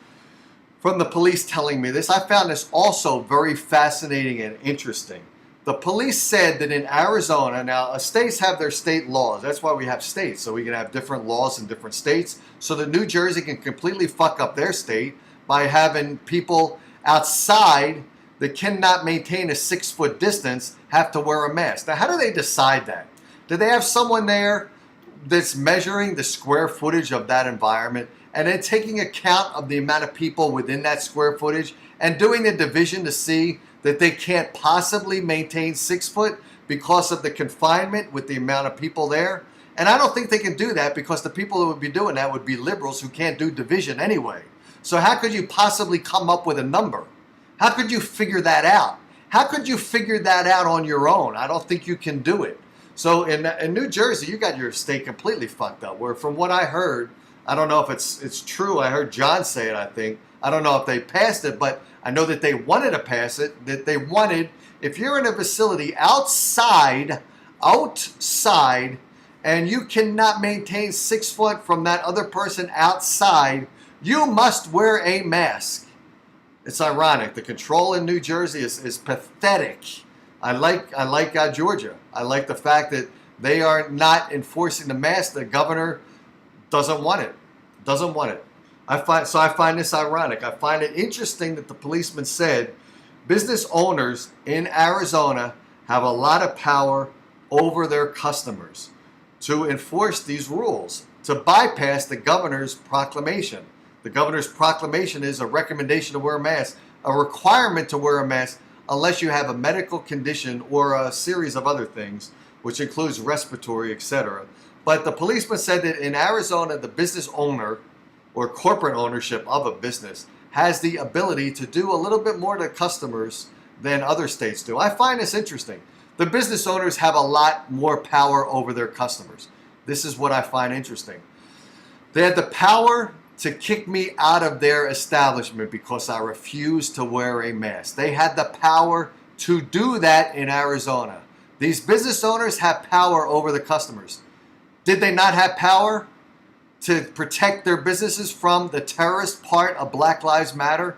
from the police telling me this, I found this also very fascinating and interesting. The police said that in Arizona, now states have their state laws. That's why we have states, so we can have different laws in different states. So that New Jersey can completely fuck up their state by having people outside that cannot maintain a 6-foot distance have to wear a mask. Now, how do they decide that? Do they have someone there that's measuring the square footage of that environment and then taking account of the amount of people within that square footage and doing the division to see that they can't possibly maintain 6 foot because of the confinement with the amount of people there? And I don't think they can do that, because the people who would be doing that would be liberals who can't do division anyway. So how could you possibly come up with a number? How could you figure that out? How could you figure that out on your own? I don't think you can do it. So in New Jersey, you got your state completely fucked up, where from what I heard, I don't know if it's true, I heard John say it, I think. I don't know if they passed it, but I know that they wanted to pass it, that they wanted, if you're in a facility outside, and you cannot maintain 6 foot from that other person outside, you must wear a mask. It's ironic. The control in New Jersey is pathetic. I like Georgia. I like the fact that they are not enforcing the mask. The governor doesn't want it. I find this ironic. I find it interesting that the policeman said business owners in Arizona have a lot of power over their customers to enforce these rules, to bypass the governor's proclamation. The governor's proclamation is a recommendation to wear a mask, a requirement to wear a mask unless you have a medical condition or a series of other things, which includes respiratory, etc. But the policeman said that in Arizona, the business owner or corporate ownership of a business has the ability to do a little bit more to customers than other states do. I find this interesting. The business owners have a lot more power over their customers. This is what I find interesting. They had the power to kick me out of their establishment because I refused to wear a mask. They had the power to do that in Arizona. These business owners have power over the customers. Did they not have power to protect their businesses from the terrorist part of Black Lives Matter?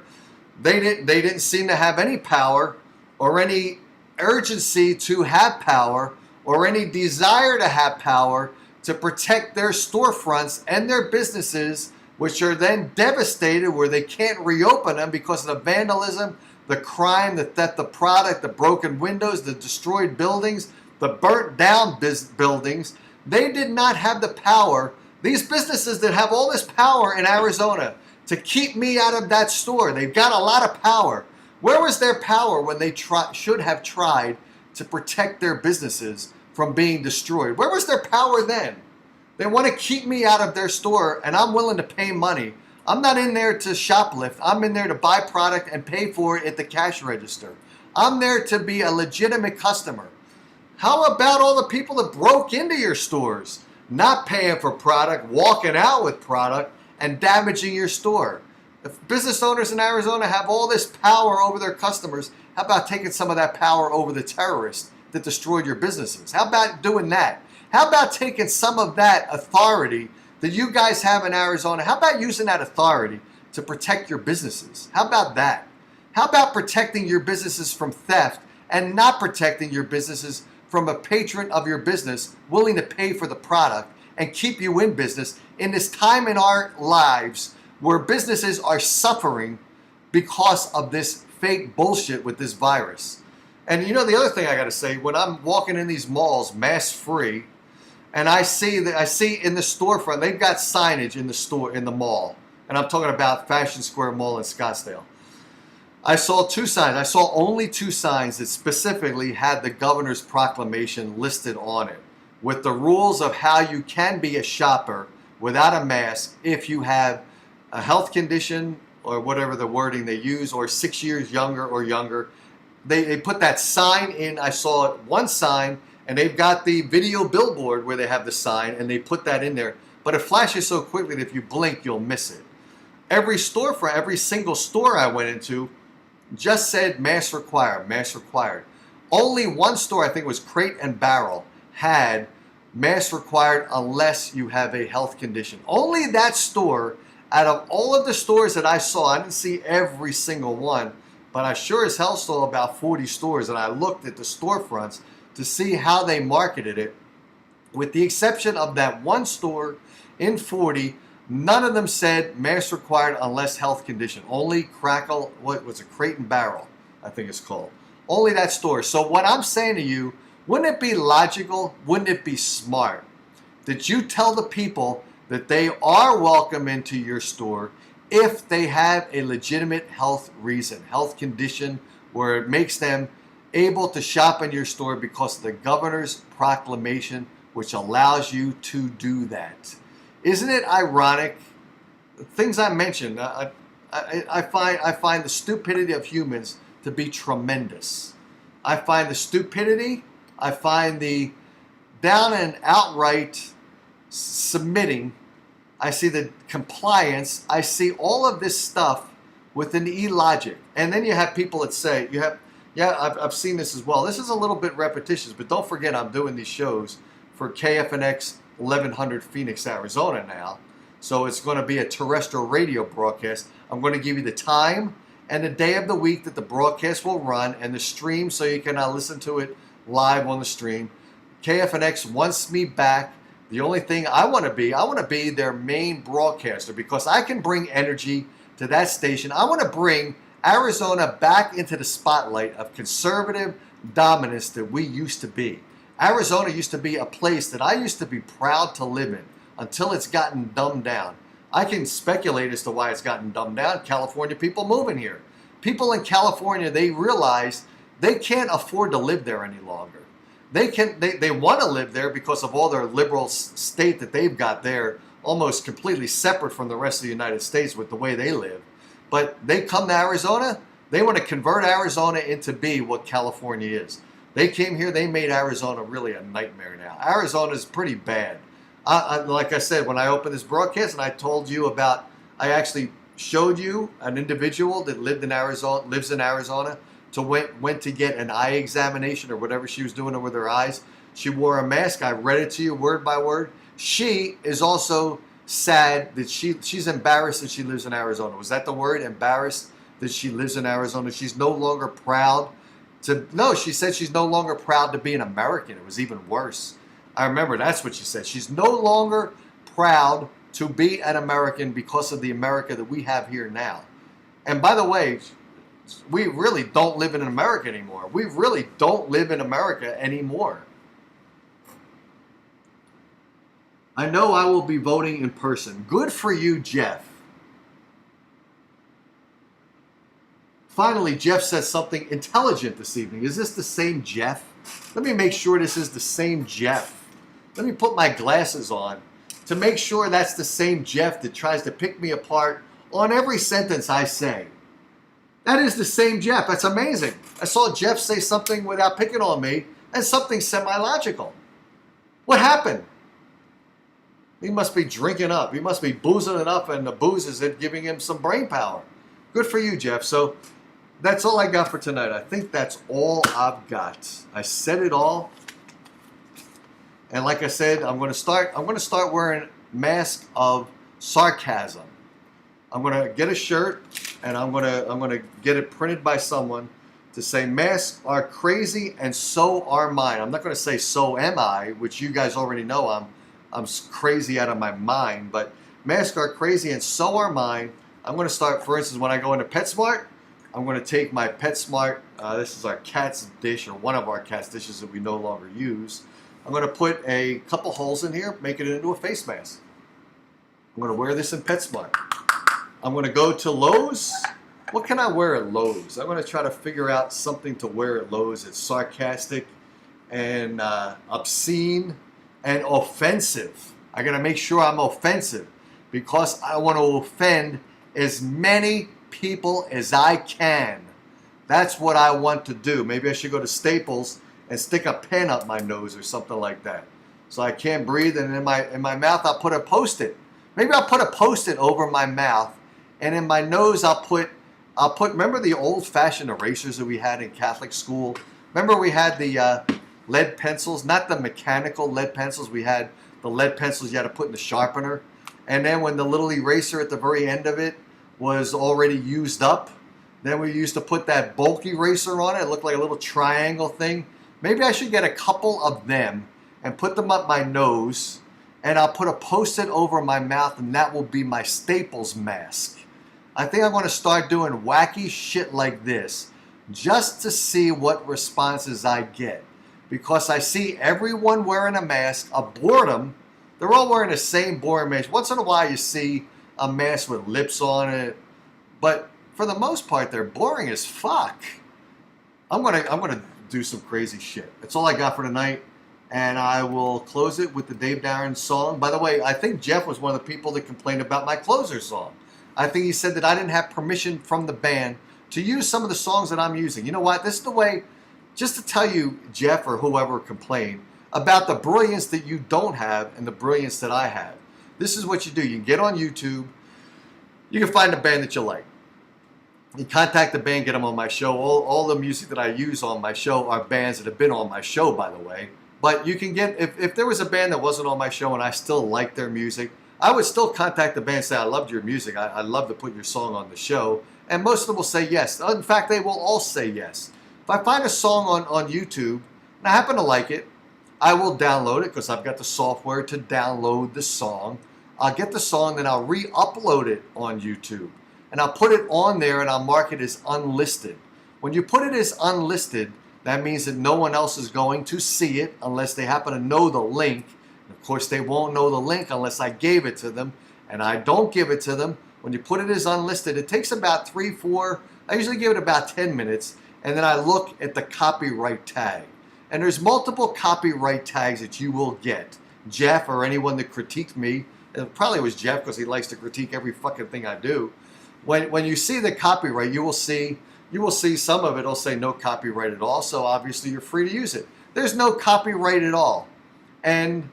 They didn't seem to have any power or any urgency to have power or any desire to have power to protect their storefronts and their businesses, which are then devastated where they can't reopen them because of the vandalism, the crime, the theft of product, the broken windows, the destroyed buildings, the burnt down buildings. They did not have the power. These businesses that have all this power in Arizona to keep me out of that store, they've got a lot of power. Where was their power when they should have tried to protect their businesses from being destroyed? Where was their power then? They want to keep me out of their store, and I'm willing to pay money. I'm not in there to shoplift. I'm in there to buy product and pay for it at the cash register. I'm there to be a legitimate customer. How about all the people that broke into your stores, not paying for product, walking out with product, and damaging your store? If business owners in Arizona have all this power over their customers, how about taking some of that power over the terrorists that destroyed your businesses? How about doing that? How about taking some of that authority that you guys have in Arizona? How about using that authority to protect your businesses? How about that? How about protecting your businesses from theft and not protecting your businesses from a patron of your business willing to pay for the product and keep you in business in this time in our lives where businesses are suffering because of this fake bullshit with this virus? And you know, the other thing I got to say, when I'm walking in these malls mask free, and I see in the storefront, they've got signage in the store, in the mall. And I'm talking about Fashion Square Mall in Scottsdale. I saw two signs. I saw only two signs that specifically had the governor's proclamation listed on it, with the rules of how you can be a shopper without a mask if you have a health condition or whatever the wording they use, or 6 years younger or younger. They put that sign in. I saw one sign, and they've got the video billboard where they have the sign, and they put that in there. But it flashes so quickly that if you blink, you'll miss it. Every storefront, every single store I went into just said mask required, mask required. Only one store, I think it was Crate and Barrel, had mask required unless you have a health condition. Only that store, out of all of the stores that I saw, I didn't see every single one, but I sure as hell saw about 40 stores, and I looked at the storefronts to see how they marketed it. With the exception of that one store in 40, none of them said mask required unless health condition. Only Crate and Barrel. I think it's called. Only that store. So what I'm saying to you, wouldn't it be logical, wouldn't it be smart that you tell the people that they are welcome into your store if they have a legitimate health reason, health condition, where it makes them able to shop in your store because of the governor's proclamation, which allows you to do that. Isn't it ironic? Things I mentioned, I find the stupidity of humans to be tremendous. I find the stupidity, I find the down and outright submitting, I see the compliance, I see all of this stuff with an illogic. And then you have people that say, I've seen this as well. This is a little bit repetitious, but don't forget I'm doing these shows for KFNX 1100 Phoenix, Arizona now. So it's going to be a terrestrial radio broadcast. I'm going to give you the time and the day of the week that the broadcast will run and the stream so you can listen to it live on the stream. KFNX wants me back. The only thing I want to be their main broadcaster because I can bring energy to that station. I want to bring Arizona back into the spotlight of conservative dominance that we used to be. Arizona used to be a place that I used to be proud to live in until it's gotten dumbed down. I can speculate as to why it's gotten dumbed down. California people moving here. People in California, they realize they can't afford to live there any longer. They want to live there because of all their liberal state that they've got there, almost completely separate from the rest of the United States with the way they live. But they come to Arizona, they want to convert Arizona into be what California is. They came here, they made Arizona really a nightmare now. Arizona is pretty bad. Like I said, when I opened this broadcast and I told you about, I actually showed you an individual that lives in Arizona, went to get an eye examination or whatever she was doing with her eyes. She wore a mask. I read it to you word by word. She is also sad that she's embarrassed that she lives in Arizona. Was that the word? Embarrassed that she lives in Arizona. She's no longer proud she said she's no longer proud to be an American. It was even worse. I remember that's what she said. She's no longer proud to be an American because of the America that we have here now. And by the way, we really don't live in America anymore. We really don't live in America anymore. I know I will be voting in person. Good for you, Jeff. Finally, Jeff says something intelligent this evening. Is this the same Jeff? Let me make sure this is the same Jeff. Let me put my glasses on to make sure that's the same Jeff that tries to pick me apart on every sentence I say. That is the same Jeff. That's amazing. I saw Jeff say something without picking on me and something semi-logical. What happened? He must be drinking up. He must be boozing it up, and the booze is giving him some brain power. Good for you, Jeff. So that's all I got for tonight. I think that's all I've got. I said it all. And like I said, I'm going to start wearing mask of sarcasm. I'm going to get a shirt and I'm going to get it printed by someone to say masks are crazy and so are mine. I'm not going to say so am I, which you guys already know I'm crazy out of my mind, but masks are crazy and so are mine. I'm going to start, for instance, when I go into PetSmart, I'm going to take my PetSmart, this is our cat's dish, or one of our cat's dishes that we no longer use. I'm going to put a couple holes in here, make it into a face mask. I'm going to wear this in PetSmart. I'm going to go to Lowe's. What can I wear at Lowe's? I'm going to try to figure out something to wear at Lowe's that's sarcastic and obscene and offensive. I got to make sure I'm offensive because I want to offend as many people as I can. That's what I want to do. Maybe I should go to Staples and stick a pen up my nose or something like that, so I can't breathe. And in my mouth, I'll put a Post-it. Maybe I'll put a Post-it over my mouth, and in my nose, I'll put. Remember the old-fashioned erasers that we had in Catholic school? Remember we had the lead pencils, not the mechanical lead pencils. We had the lead pencils you had to put in the sharpener, and then when the little eraser at the very end of it was already used up, then we used to put that bulk eraser on it. It looked like a little triangle thing. Maybe I should get a couple of them and put them up my nose, and I'll put a Post-it over my mouth, and that will be my Staples mask. I think I'm going to start doing wacky shit like this just to see what responses I get. Because I see everyone wearing a mask, a boredom. They're all wearing the same boring mask. Once in a while you see a mask with lips on it. But for the most part, they're boring as fuck. I'm gonna do some crazy shit. That's all I got for tonight. And I will close it with the Dave Darren song. By the way, I think Jeff was one of the people that complained about my closer song. I think he said that I didn't have permission from the band to use some of the songs that I'm using. You know what? This is the way, just to tell you, Jeff or whoever complained, about the brilliance that you don't have and the brilliance that I have. This is what you do. You can get on YouTube. You can find a band that you like. You contact the band, get them on my show. All the music that I use on my show are bands that have been on my show, by the way. But you can get, if there was a band that wasn't on my show and I still liked their music, I would still contact the band and say, I loved your music. I'd love to put your song on the show. And most of them will say yes. In fact, they will all say yes. If I find a song on YouTube and I happen to like it, I will download it because I've got the software to download the song. I'll get the song, then I'll re-upload it on YouTube. And I'll put it on there and I'll mark it as unlisted. When you put it as unlisted, that means that no one else is going to see it unless they happen to know the link. And of course, they won't know the link unless I gave it to them. And I don't give it to them. When you put it as unlisted, it takes about 3-4, I usually give it about 10 minutes. And then I look at the copyright tag. And there's multiple copyright tags that you will get. Jeff or anyone that critiqued me, it probably was Jeff because he likes to critique every fucking thing I do. When you see the copyright, you will see some of it will say no copyright at all. So obviously you're free to use it. There's no copyright at all. And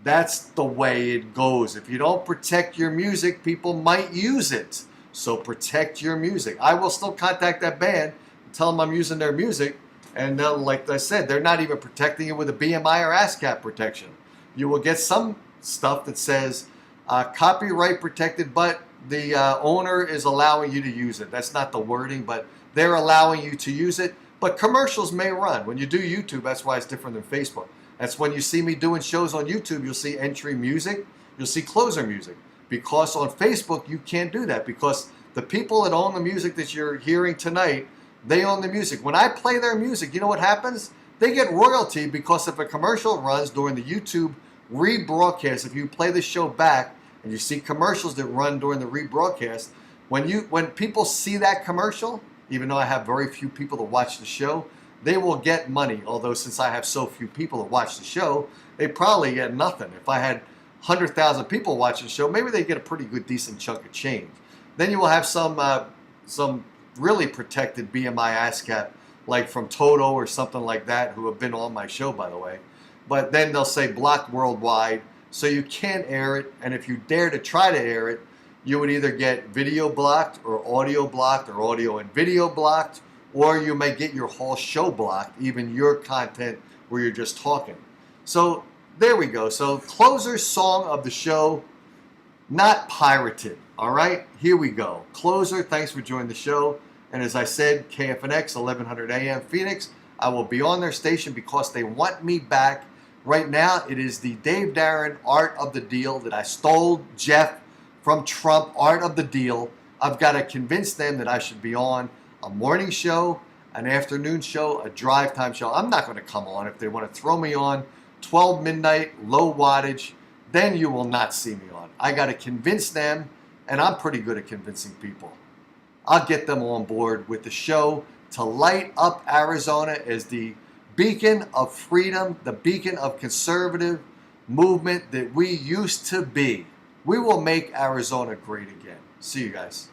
that's the way it goes. If you don't protect your music, people might use it. So protect your music. I will still contact that band and tell them I'm using their music. And like I said, they're not even protecting it with a BMI or ASCAP protection. You will get some stuff that says copyright protected, but the owner is allowing you to use it. That's not the wording, but they're allowing you to use it. But commercials may run. When you do YouTube, that's why it's different than Facebook. That's when you see me doing shows on YouTube, you'll see entry music, you'll see closer music. Because on Facebook, you can't do that because the people that own the music that you're hearing tonight, they own the music. When I play their music, you know what happens? They get royalty because if a commercial runs during the YouTube rebroadcast, if you play the show back and you see commercials that run during the rebroadcast, when people see that commercial, even though I have very few people that watch the show, they will get money. Although since I have so few people that watch the show, they probably get nothing. If I had 100,000 people watching the show, maybe they get a pretty good, decent chunk of change. Then you will have some really protected BMI ASCAP, like from Toto or something like that, who have been on my show, by the way. But then they'll say blocked worldwide, so you can't air it. And if you dare to try to air it, you would either get video blocked or audio and video blocked, or you may get your whole show blocked, even your content where you're just talking. So there we go. So closer song of the show, not pirated. All right, here we go. Closer, thanks for joining the show. And as I said, KFNX, 1100 AM Phoenix. I will be on their station because they want me back. Right now, it is the Dave Darren Art of the Deal that I stole Jeff from Trump, Art of the Deal. I've got to convince them that I should be on a morning show, an afternoon show, a drive time show. I'm not going to come on. If they want to throw me on 12 midnight, low wattage, then you will not see me on. I got to convince them, and I'm pretty good at convincing people. I'll get them on board with the show to light up Arizona as the beacon of freedom, the beacon of conservative movement that we used to be. We will make Arizona great again. See you guys.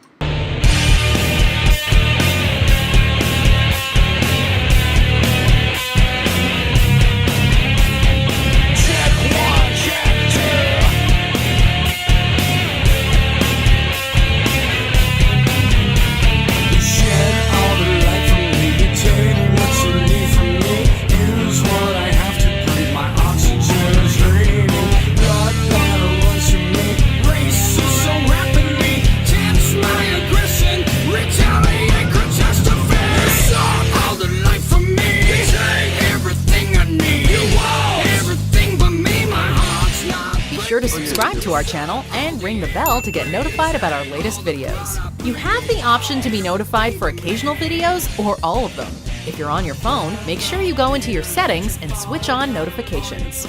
Smile. to our channel and ring the bell to get notified about our latest videos. You have the option to be notified for occasional videos or all of them. If you're on your phone, make sure you go into your settings and switch on notifications.